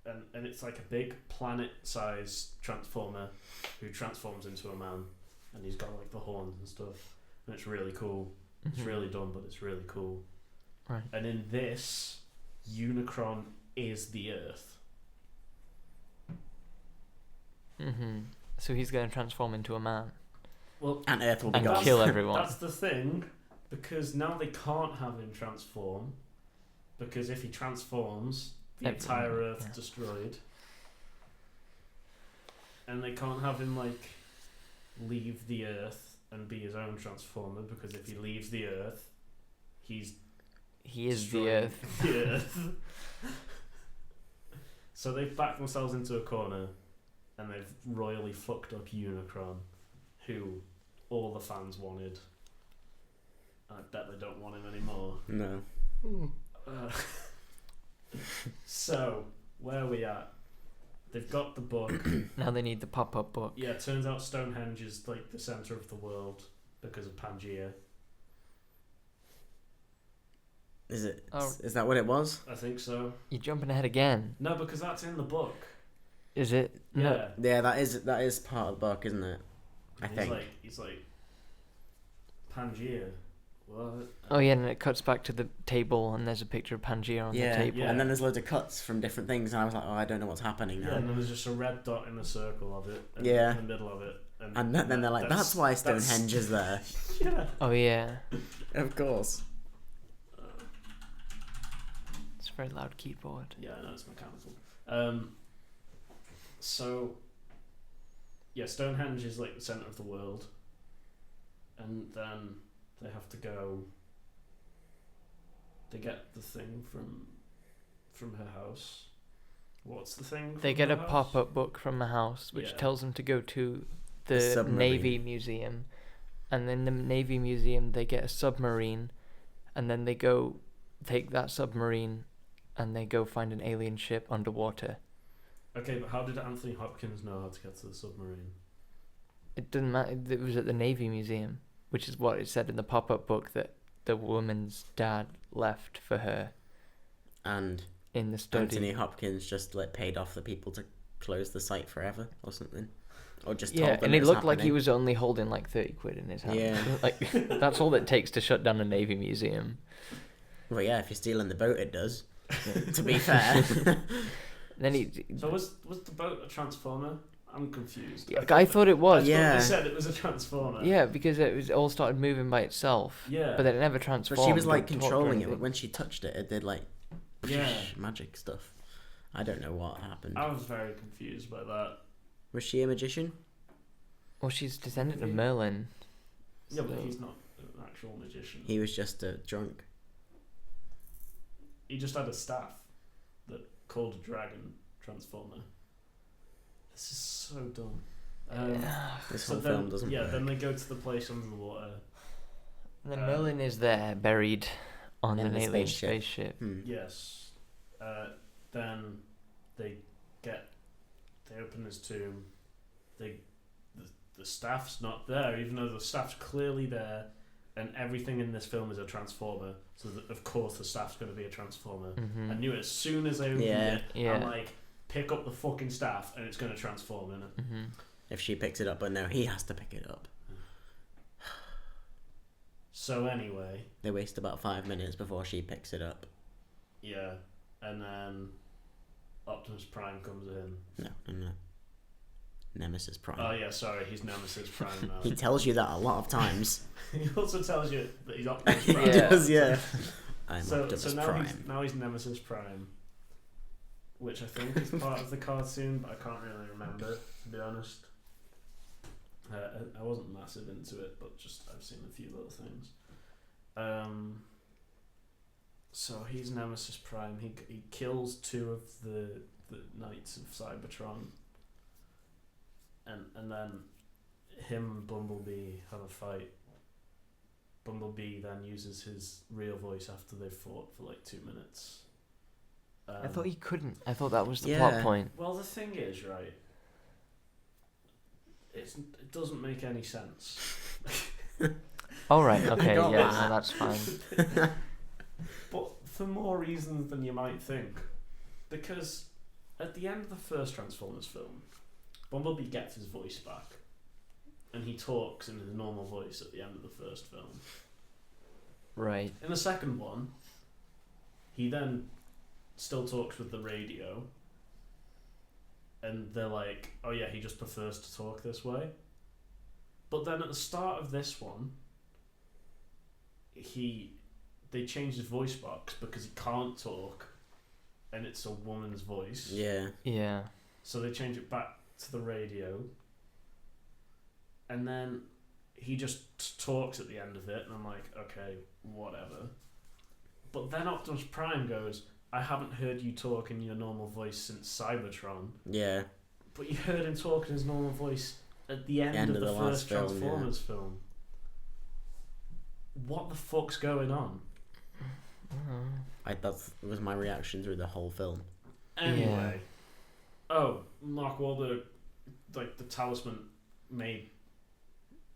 and it's like a big planet-sized transformer who transforms into a man, and he's got like the horns and stuff, and it's really cool. It's Mhm. really dumb, but it's really cool. Right. And in this, Unicron is the Earth. Mhm. So he's going to transform into a man Well, And Earth will be and gone. kill everyone. that's the thing, because now they can't have him transform, because if he transforms, the Everyone, entire Earth yeah. destroyed. And they can't have him like leave the Earth and be his own transformer, because if he leaves the Earth, he's He is the destroying Earth. the Earth. So they've backed themselves into a corner, and they've royally fucked up Unicron, who all the fans wanted. I bet they don't want him anymore. No. Uh, so where are we at? They've got the book. Now they need the pop-up book. Yeah, it turns out Stonehenge is like the center of the world, because of Pangaea. Is it? Oh. Is that what it was? I think so. You're jumping ahead again. No, because that's in the book. Is it? Yeah. Yeah, that is part of the book, isn't it? I think. He's like Pangaea. What? Oh yeah, and it cuts back to the table, and there's a picture of Pangaea on the table. Yeah. And then there's loads of cuts from different things, and I was like, oh, I don't know what's happening Yeah, now. and then there's just a red dot in the circle of it. And Yeah. In the middle of it. And then they're like, that's why Stonehenge is there. Yeah. Oh yeah, Of course. it's a very loud keyboard. Yeah, I know it's mechanical. So, yeah, Stonehenge is like the center of the world, and then they have to go. They get the thing from her house. What's the thing? They from get her a house? pop-up book from the house, which Yeah. tells them to go to The the submarine. Navy Museum, and then the Navy Museum they get a submarine, and then they go take that submarine, and they go find an alien ship underwater. Okay, but how did Anthony Hopkins know how to get to the submarine? It didn't matter. It was at the Navy Museum, which is what it said in the pop-up book that the woman's dad left for her And in the study. Anthony Hopkins just like paid off the people to close the site forever or something, or just Yeah, told them and it was looked like he happening. was only holding like 30 quid in his hand. Yeah. Like, that's all it takes to shut down a Navy Museum. Well, yeah, if you're stealing the boat, it does. To be fair. Then he. So was the boat a transformer? I'm confused. I thought it was. Yeah. They said it was a transformer. Yeah, because it all started moving by itself. Yeah. But then it never transformed. But she was or like talked or controlling it. anything. When she touched it, it did like Yeah. magic stuff. I don't know what happened. I was very confused by that. Was she a magician? Well, she's descendant of Merlin. Yeah, but so- he's not an actual magician. He was just a drunk. He just had a staff that called a dragon transformer. This is so dumb. This So whole then, film doesn't work. then they go to the place under the water. And then Merlin is there, buried on In an the alien spaceship. spaceship. Hmm. Yes. Then they open his tomb. The staff's not there, even though the staff's clearly there, and everything in this film is a transformer. So that, of course the staff's going to be a transformer. Mm-hmm. I knew it as soon as they opened Yeah. it. Yeah. I'm like, pick up the fucking staff, and it's going to transform in it. Mm-hmm. If she picks it up, but no, he has to pick it up. So anyway, They waste about 5 minutes before she picks it up. yeah, and then Optimus Prime comes in. No. Nemesis Prime. Oh yeah, sorry, he's Nemesis Prime now. He tells you that a lot of times. He also tells you that he's Optimus Prime. He does, yeah. I'm So Optimus now Prime. now he's Nemesis Prime, which I think is part of the cartoon, but I can't really remember, to be honest. I wasn't massive into it, but just I've seen a few little things. So he's Nemesis Prime. He kills 2 of the Knights of Cybertron, and then him and Bumblebee have a fight. Bumblebee then uses his real voice after they've fought for like 2 minutes. I thought he couldn't. I thought that was the Yeah. plot point. Well, the thing is, right, it doesn't make any sense. All right. Okay. got Yeah. that. No, that's fine. But for more reasons than you might think. Because at the end of the first Transformers film, Bumblebee gets his voice back. And he talks in his normal voice at the end of the first film. Right. In the second one, he then still talks with the radio. And they're like, oh yeah, he just prefers to talk this way. But then at the start of this one, they changed his voice box because he can't talk, and it's a woman's voice. Yeah. Yeah. So they change it back to the radio, and then he just talks at the end of it, and I'm like, okay, whatever. But then Optimus Prime goes, I haven't heard you talk in your normal voice since Cybertron. Yeah. But you heard him talk in his normal voice at the end End of of the the last first film, Transformers film. What the fuck's going on? That was my reaction through the whole film. Anyway. Oh, Mark Wahlberg, like the talisman made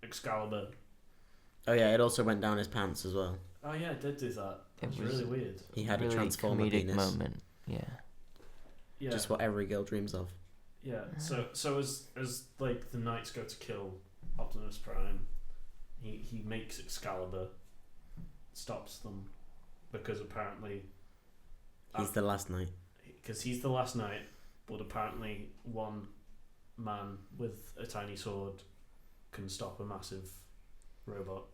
Excalibur. Oh yeah, it also went down his pants as well. Oh yeah, it did do that. It was was really weird. He had really a transformer comedic penis. moment. Yeah. Yeah. Just what every girl dreams of. Yeah. So as like the knights go to kill Optimus Prime, he makes Excalibur, stops them, because apparently He's the last knight. because he's the last knight, but apparently one man with a tiny sword can stop a massive robot,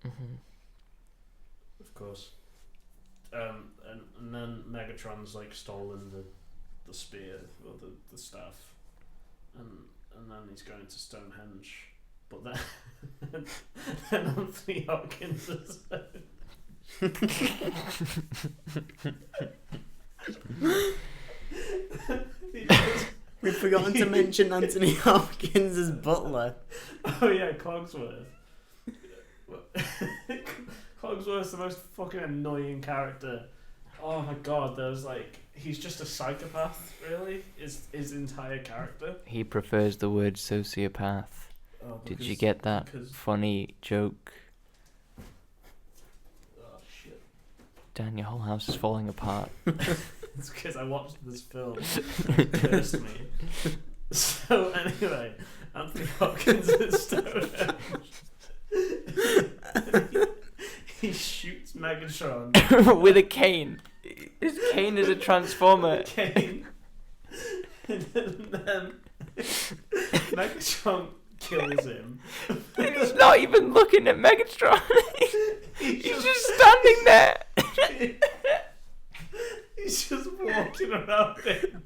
Hmm. of course. And then Megatron's like stolen the spear or the staff, and then he's going to Stonehenge, but then then Anthony Hopkins is he just, We've forgotten to mention Anthony Hopkins as Butler. oh yeah, Cogsworth. Cogsworth's the most fucking annoying character. Oh my god, there's like he's just a psychopath, really. Is his entire character. He prefers the word sociopath. Oh, Did you get that because- funny joke? Oh shit. Dan, your whole house is falling apart. It's because I watched this film and it cursed me. So anyway, Anthony Hopkins is Stonehenge. He shoots Megatron With a cane. His cane is a transformer. cane, and then Megatron kills him. And he's not even looking at Megatron. He's just standing there. He's just walking around him.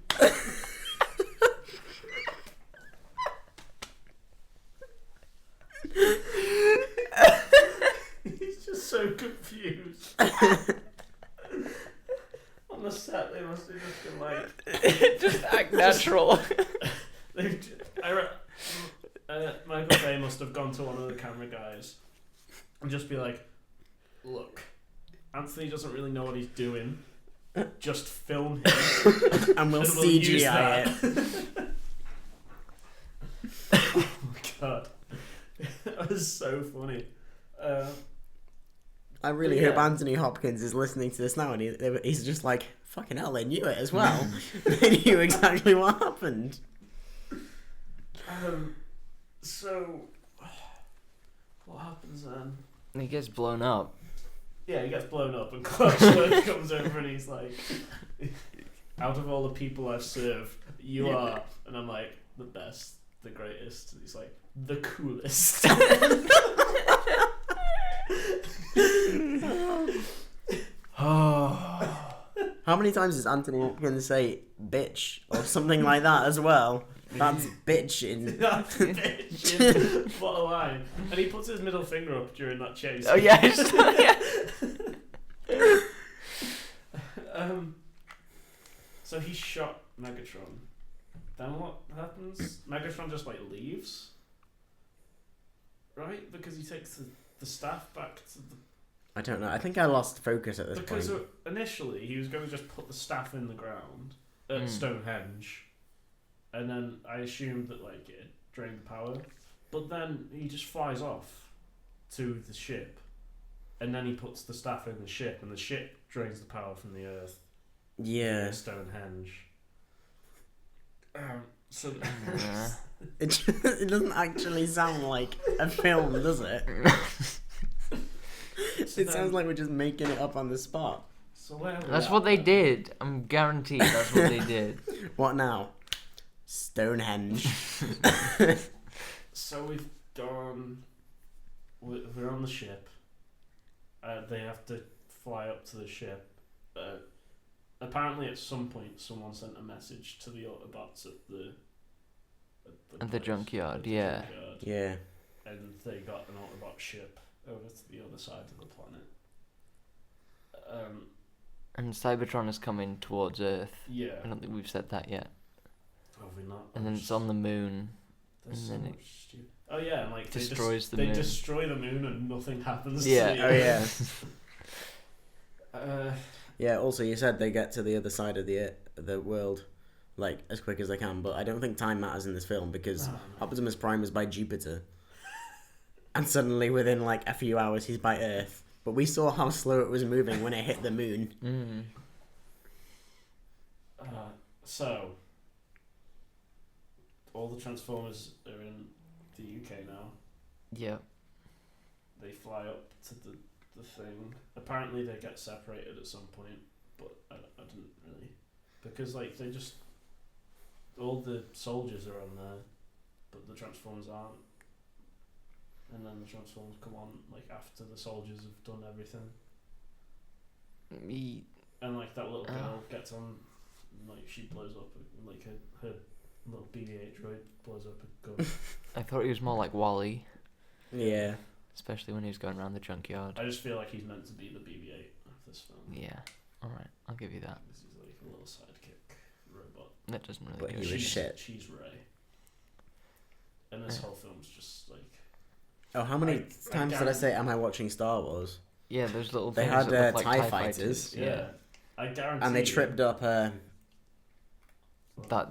He's just so confused. On the set, they must have just been like, Just act natural. Michael Bay must have gone to one of the camera guys and just be like, look, Anthony doesn't really know what he's doing. Just film him. And we'll and use CGI that." it. Oh my god. That was so funny. I really Yeah. hope Anthony Hopkins is listening to this now and he's just like, fucking hell, they knew it as well. They knew exactly what happened. So, what happens then? He gets blown up. Yeah, he gets blown up, and Cogsworth comes over and he's like, out of all the people I've served, you Yeah. are. And I'm like, the best, the greatest. And he's like, the coolest. How many times does Anthony Hopkins say bitch or something like that as well? That's bitch in. That's a bitch. What a line. And he puts his middle finger up during that chase. Oh yeah. So he shot Megatron. Then what happens? Megatron just like leaves. Right? Because he takes the staff back to the... I don't know. I think I lost focus at this Because point. initially he was going to just put the staff in the ground at Stonehenge. And then I assumed that like it drained the power. But then he just flies off to the ship. And then he puts the staff in the ship, and the ship drains the power from the earth. Yeah. Via Stonehenge. So Yeah. It doesn't actually sound like a film, does it? It sounds like we're just making it up on the spot. So where are we That's at what they then? did. I'm guaranteed that's what they did. What now? Stonehenge. So we've gone. We're on the ship. They have to fly up to the ship. Apparently, at some point, someone sent a message to the Autobots at the place, junkyard, at the yeah. junkyard, Yeah. and they got an Autobot ship over to the other side of the planet. And Cybertron is coming towards Earth. Yeah. I don't think we've said that yet. Have we not? And then it's on the moon. There's and so then much stupid. Oh yeah, and like destroys the they moon. destroy the moon and nothing happens. Yeah. To the Oh Earth. yeah. Yeah. Also, you said they get to the other side of the world, like as quick as they can. But I don't think time matters in this film because Oh, no. Optimus Prime is by Jupiter. and suddenly within like a few hours he's by Earth. But we saw how slow it was moving when it hit the moon. Mm. So, all the Transformers are in the UK now. Yeah. They fly up to the thing. Apparently they get separated at some point, but I didn't really. Because, like, they just... All the soldiers are on there, but the Transformers aren't. And then the Transformers come on, like, after the soldiers have done everything. And, like, that little girl gets on, like, she blows up, like, her little BB-8 droid blows up a gun. I thought he was more like Wally, Yeah. especially when he was going around the junkyard. I just feel like he's meant to be the BB-8 of this film. Yeah. Alright, I'll give you that. This is like a little sidekick robot. That doesn't really But do he it. was shit. She's Rey. And this whole film's just like... Oh, how many I times did I say, am I watching Star Wars? Yeah, those little They things had, that look like TIE TIE fighters. Yeah. I guarantee And they you- tripped up That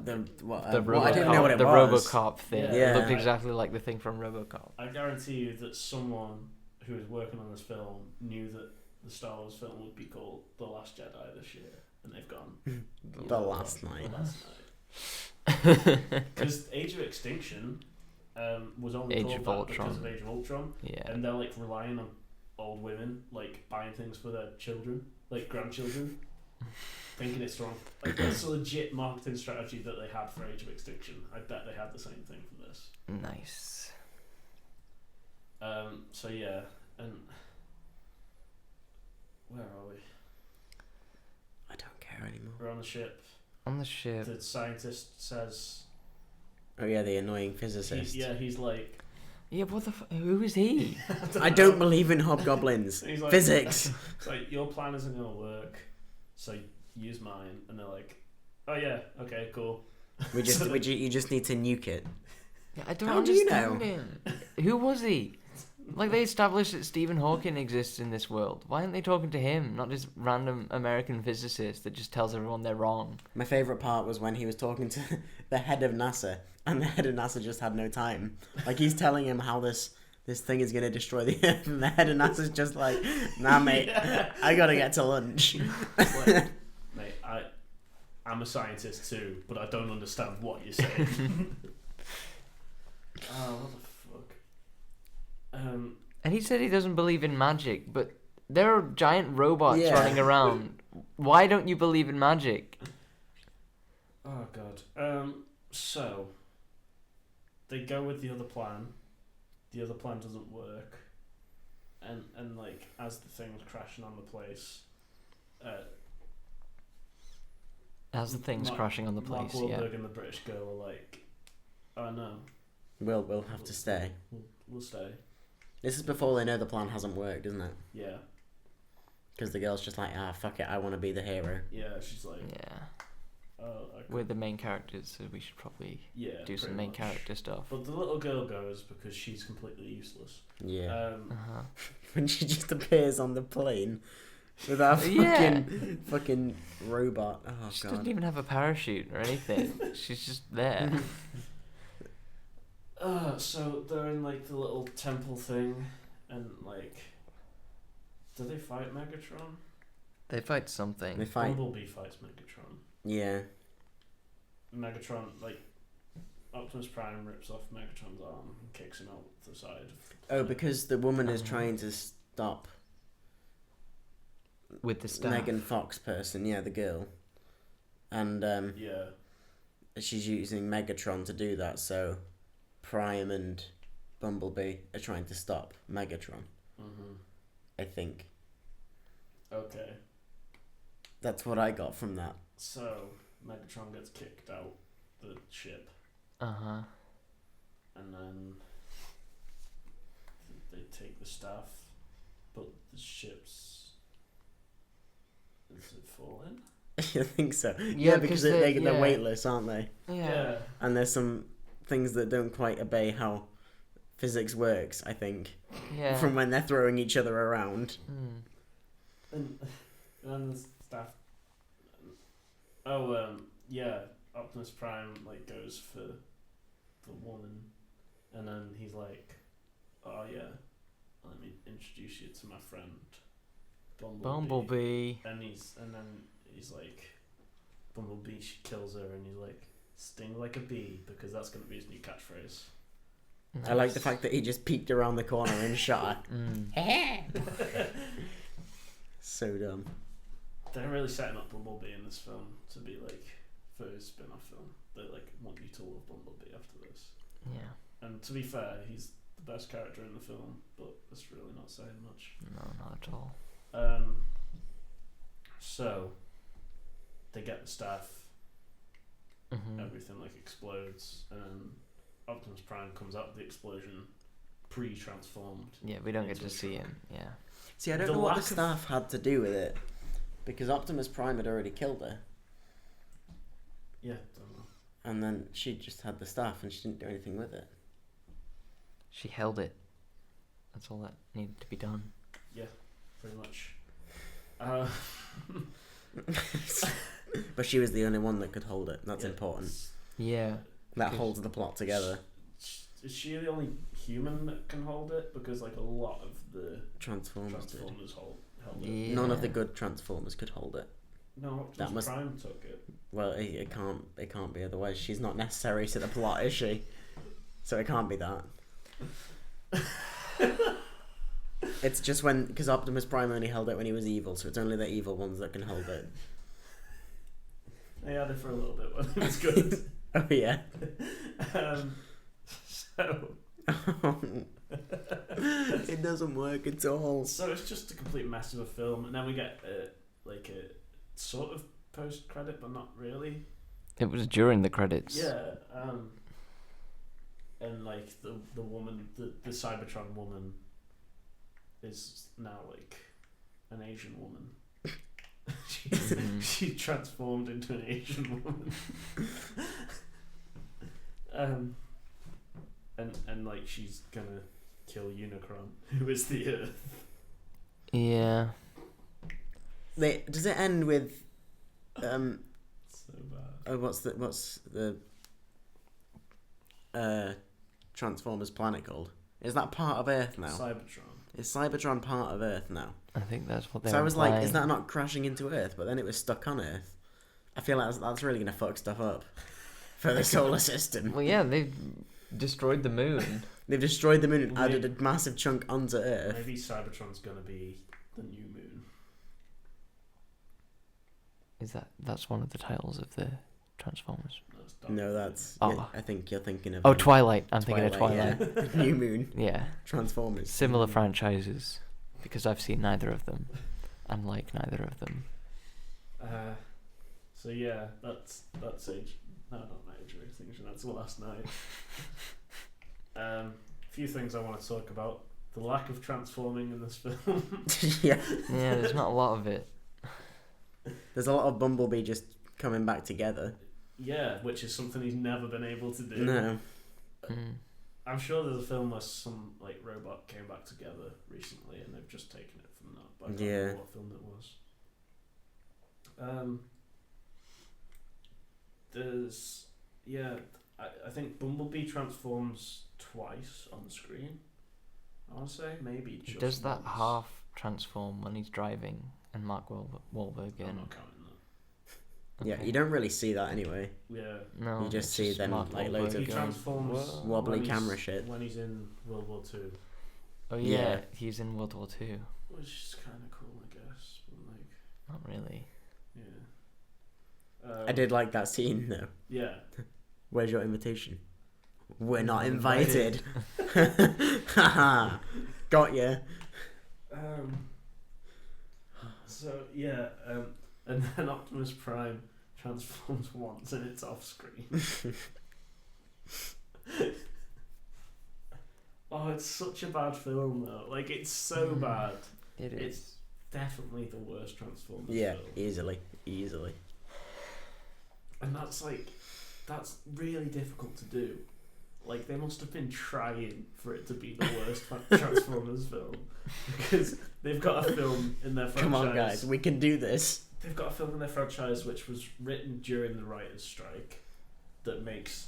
the what? the I didn't know what it the was. RoboCop thing. Yeah. It looked Yeah. exactly like the thing from RoboCop. I guarantee you that someone who was working on this film knew that the Star Wars film would be called The Last Jedi this year. And they've gone... The last night. The Last Night. Because Age of Extinction was only Age called of that Ultron. because of Age of Ultron. Yeah. And they're like relying on old women, like buying things for their children, like grandchildren, thinking it's wrong. Like that's a legit marketing strategy that they had for Age of Extinction. I bet they had the same thing for this. Nice. So yeah, and where are we? I don't care anymore. We're on the ship. On the ship. The scientist says, Oh yeah, the annoying physicist. he's like, Yeah, what the who is he? I don't believe in hobgoblins. He's like- Physics. it's like your plan isn't gonna work, so use mine. And they're like, oh yeah, okay, cool. You just need to nuke it. Yeah, I don't How do you understand know? him. Who was he? Like, they established that Stephen Hawking exists in this world. Why aren't they talking to him, not this random American physicist that just tells everyone they're wrong? My favourite part was when he was talking to the head of NASA, and the head of NASA just had no time. Like, he's telling him how this thing is going to destroy the Earth, and the head of NASA's just like, nah, mate, I gotta get to lunch. It's like, mate, I'm a scientist too, but I don't understand what you're saying. Oh, what the fuck? And he said he doesn't believe in magic, but there are giant robots Yeah. running around. Why don't you believe in magic? Oh god. So they go with the other plan. The other plan doesn't work, and like as the thing's crashing on the place, As the thing's Mark- crashing on the Mark place, Wahlberg yeah. and the British girl are like, "Oh no, We'll have to stay. we'll stay." This is before they know the plan hasn't worked, isn't it? Yeah, Because the girl's just like, fuck it, I want to be the hero. yeah. She's like, Yeah. "Oh, okay." We're the main characters, so we should probably yeah, do some pretty main much. character stuff. But the little girl goes because she's completely useless. Yeah. Uh-huh. When she just appears on the plane with that Yeah. fucking robot. Oh, She God. doesn't even have a parachute or anything. She's just there. So they're in like the little temple thing, and like, do they fight Megatron? They fight something. They fight. Bumblebee fights Megatron. Yeah. Megatron, like, Optimus Prime rips off Megatron's arm and kicks him out the side. Of the Oh, planet. because the woman is trying to stop With the staff. Megan Fox person, yeah, the girl. And Yeah. she's using Megatron to do that, so Prime and Bumblebee are trying to stop Megatron, Mhm. I think. Okay. That's what I got from that. So Megatron gets kicked out the ship, Uh-huh. and then they take the staff, but the ship's... Is it falling? I think so. Yeah, Yeah, because 'cause they're yeah. weightless, aren't they? Yeah. And there's some things that don't quite obey how physics works, I think, Yeah. from when they're throwing each other around. Mm. And then the staff... Oh, yeah, Optimus Prime, like, goes for the woman, and then he's like, oh yeah, let me introduce you to my friend Bumblebee. And then he's like, Bumblebee, she kills her, and he's like, sting like a bee, because that's going to be his new catchphrase. I like the fact that he just peeked around the corner and shot her. So dumb. They're really setting up Bumblebee in this film to be like for his spin-off film. They like want you to love Bumblebee after this. Yeah. And to be fair, he's the best character in the film, but that's really not saying much. No, not at all. So they get the staff. Mm-hmm. Everything like explodes, and Optimus Prime comes out of the explosion, pre-transformed. Yeah, we don't get into to a see truck. him. Yeah. See, I don't The know what the lack of- staff had to do with it, because Optimus Prime had already killed her, Yeah, don't know. and then she just had the staff and she didn't do anything with it. She held it. That's all that needed to be done. Pretty much. But she was the only one that could hold it. That's Yeah, important. Yeah. That Because- holds the plot together. Is she the only human that can hold it? Because like a lot of the Transformers did. Transformers held it. Yeah. None of the good Transformers could hold it. No, Optimus That must- Prime took it. Well, it can't be otherwise. She's not necessary to the plot, is she? So it can't be that. It's just because Optimus Prime only held it when he was evil, so it's only the evil ones that can hold it. They had it for a little bit when it was good. Oh yeah. So It doesn't work at all. So it's just a complete mess of a film, and then we get like a sort of post credit, but not really. It was during the credits. Yeah, and like the woman, the Cybertron woman, is now like an Asian woman. She transformed into an Asian woman. And like she's gonna kill Unicron, who is the Earth. Yeah. Does it end with So bad. what's the Transformers planet called? Is that part of Earth now? Cybertron. Is Cybertron part of Earth now? I think that's what they So I were was like, is implying. that not crashing into Earth? But then it was stuck on Earth. I feel like that's really gonna fuck stuff up for the solar system. Well, yeah, they've destroyed the moon. They've destroyed the moon and Maybe- added a massive chunk onto Earth. Maybe Cybertron's gonna be the new moon. That's one of the titles of the Transformers? That's Dark No, Moon. that's. Oh. Yeah, I think you're thinking of. Oh, Twilight. I'm thinking of Twilight, Twilight. yeah. New Moon. Yeah. Transformers. Similar franchises, because I've seen neither of them, and like neither of them. So yeah, that's age. No, not Age of Extinction. That's last night. A few things I want to talk about. The lack of transforming in this film. Yeah. Yeah, there's not a lot of it. There's a lot of Bumblebee just coming back together. Yeah, which is something he's never been able to do. No. Mm. I'm sure there's a film where some like robot came back together recently, and they've just taken it from that. But I can't Yeah. remember what film it was. I think Bumblebee transforms twice on the screen. I want to say maybe just Does that once. half transform when he's driving and Mark Wahlberg I'm in? not counting that. Yeah, Okay. you don't really see that anyway. Yeah. No, You just it's see them, Mark like, Wahlberg loads of He going, transforms "Whoa." Wobbly when he's- camera shit. when he's in World War Two, Oh yeah, Yeah. he's in World War Two. which is kind of cool, I guess. But like, Not really. yeah. I did like that scene though. Yeah. Where's your invitation? We're not Not invited. Haha. Got ya. So yeah, and then Optimus Prime transforms once and it's off screen. Oh, it's such a bad film though. Like it's so bad. It is. It's definitely the worst Transformers Yeah, film. easily. And that's really difficult to do. Like they must have been trying for it to be the worst Transformers film, because they've got a film in their franchise. Come on, guys, we can do this. They've got a film in their franchise which was written during the writers' strike that makes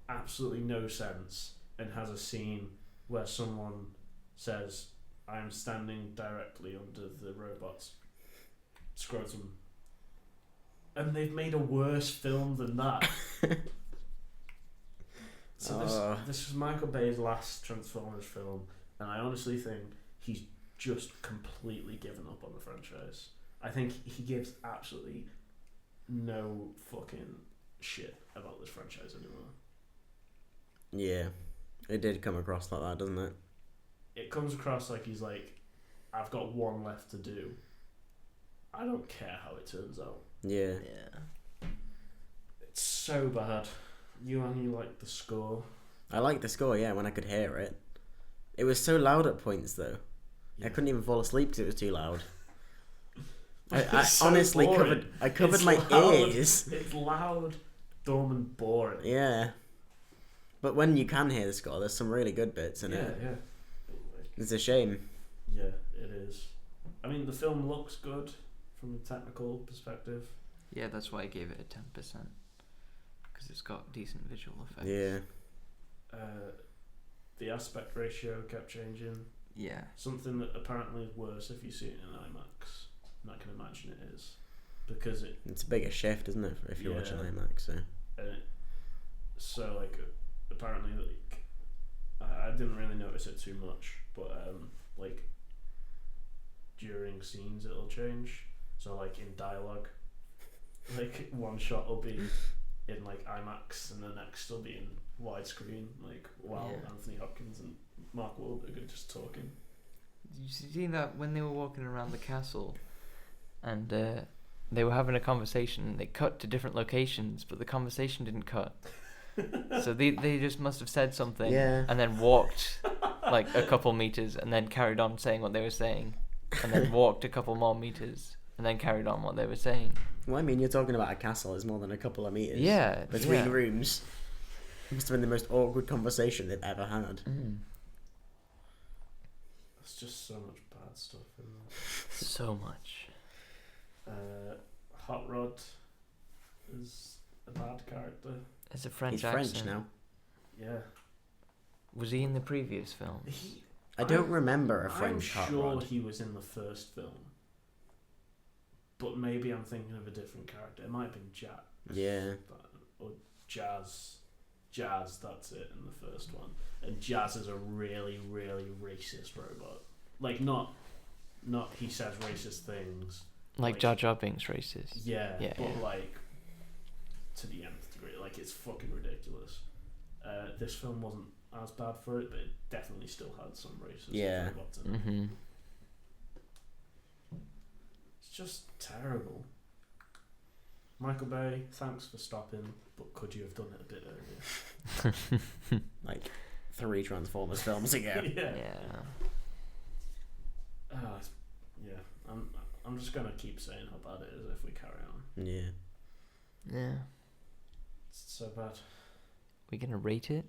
absolutely no sense and has a scene where someone says, "I am standing directly under the robot's scrotum," and they've made a worse film than that. So this is Michael Bay's last Transformers film, and I honestly think he's just completely given up on the franchise. I think he gives absolutely no fucking shit about this franchise anymore. Yeah, it did come across like that, doesn't it? It comes across like he's like, I've got one left to do. I don't care how it turns out. Yeah. Yeah. It's so bad. You only like the score. I liked the score, yeah, when I could hear it. It was so loud at points, though. Yeah. I couldn't even fall asleep because it was too loud. I It's so honestly boring. covered It's my loud. ears. It's loud, dumb, and boring. Yeah. But when you can hear the score, there's some really good bits in it. Yeah. It's a shame. Yeah, it is. I mean, the film looks good from a technical perspective. Yeah, that's why I gave it a 10%. Because it's got decent visual effects. Yeah. The aspect ratio kept changing. Yeah. Something that apparently is worse if you see it in IMAX. And I can imagine it is. Because It's a bigger shift, isn't it, if you're watching Yeah. IMAX, so... So, like, apparently, like, I didn't really notice it too much, but, like, during scenes it'll change. So, like, in dialogue, like, one shot will be in, like, IMAX, and the next will be in widescreen, like, while Yeah. Anthony Hopkins and Mark Wahlberg are just talking. You see that when they were walking around the castle and they were having a conversation, they cut to different locations, but the conversation didn't cut. So they just must have said something Yeah. and then walked like a couple meters and then carried on saying what they were saying and then walked a couple more meters and then carried on what they were saying. Well, I mean, you're talking about a castle. It's more than a couple of meters. Yeah. Between yeah. rooms. It must have been the most awkward conversation they've ever had. Mm. There's just so much bad stuff in there. So much. Hot Rod is a bad character. It's a French He's accent. French now. Yeah. Was he in the previous film? I don't remember a French I'm hot sure rod. he was in the first film. But maybe I'm thinking of a different character. It might have been Jack. Yeah. Or Jazz. Jazz, that's it, in the first one. And Jazz is a really, really racist robot. Like, not he says racist things. Like Jar Jar Binks racist. Yeah, Yeah, but yeah. like, to the nth degree. Like, it's fucking ridiculous. This film wasn't as bad for it, but it definitely still had some racist Yeah. robots in it. Mm-hmm. It's just terrible. Michael Bay, thanks for stopping, but could you have done it a bit earlier? Like 3 Transformers films ago. Yeah. Yeah. Yeah. I'm just gonna keep saying how bad it is if we carry on. Yeah. Yeah. It's so bad. We gonna rate it?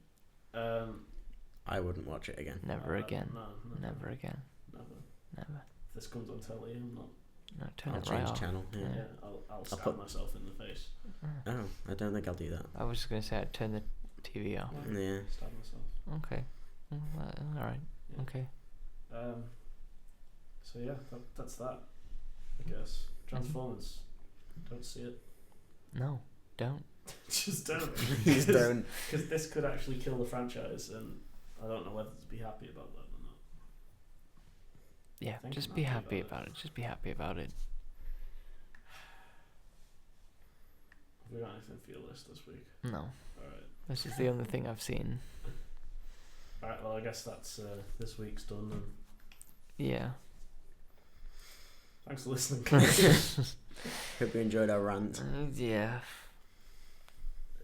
I wouldn't watch it again. Never again. No, Never again. Never. Never. If this comes on telly, I'm not. No, turn I'll it right change off. channel. Yeah. Yeah, I'll stab put- myself in the face. Oh, I don't think I'll do that. I was just gonna say I'd turn the TV off. Yeah. Stab myself. Okay. All right. Yeah. Okay. So yeah, that's that. I guess Transformers. Don't see it. No, don't. Just don't. Just don't. Because this could actually kill the franchise, and I don't know whether to be happy about that or not. Yeah, think just I'm be happy happy about about it. Just be happy about it. Have we got anything for your list this week? No, Alright. this is the only thing I've seen. Alright, well, I guess that's this week's done. And Yeah. thanks for listening. Hope you enjoyed our rant. Yeah.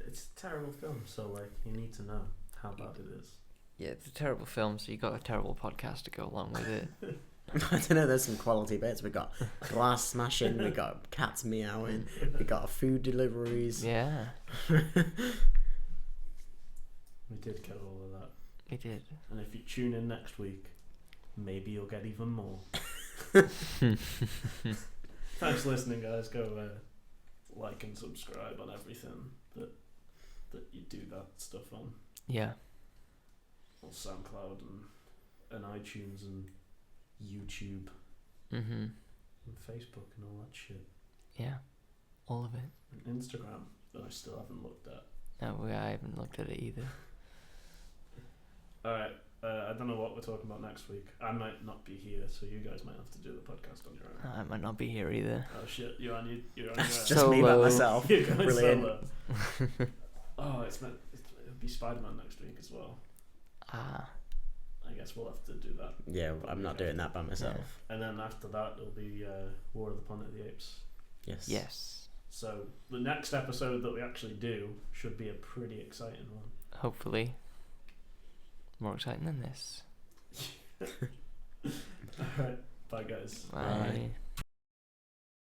It's a terrible film, so like you need to know how bad it is. Yeah, it's a terrible film, so you got a terrible podcast to go along with it. I don't know, there's some quality bits. We got glass smashing, we got cats meowing, we got food deliveries. Yeah, We did get all of that. we did. And if you tune in next week, maybe you'll get even more. Thanks for listening, guys. Go like and subscribe on everything that you do that stuff on. Yeah. well, SoundCloud and iTunes and YouTube Mhm. and Facebook and all that shit. Yeah. All of it. And Instagram that I still haven't looked at. No, I haven't looked at it either. Alright, I don't know what we're talking about next week. I might not be here, so you guys might have to do the podcast on your own. I might not be here either. Oh shit, you're on your own. Just me by Solo. myself. You're going Brilliant. solo. Oh, it'll be Spider-Man next week as well. Ah. I guess we'll have to do that. Yeah, I'm not doing that by myself. And then after that, it'll be War of the Planet of the Apes. Yes. Yes. So the next episode that we actually do should be a pretty exciting one. Hopefully. More exciting than this. Alright, bye guys. Bye. Bye.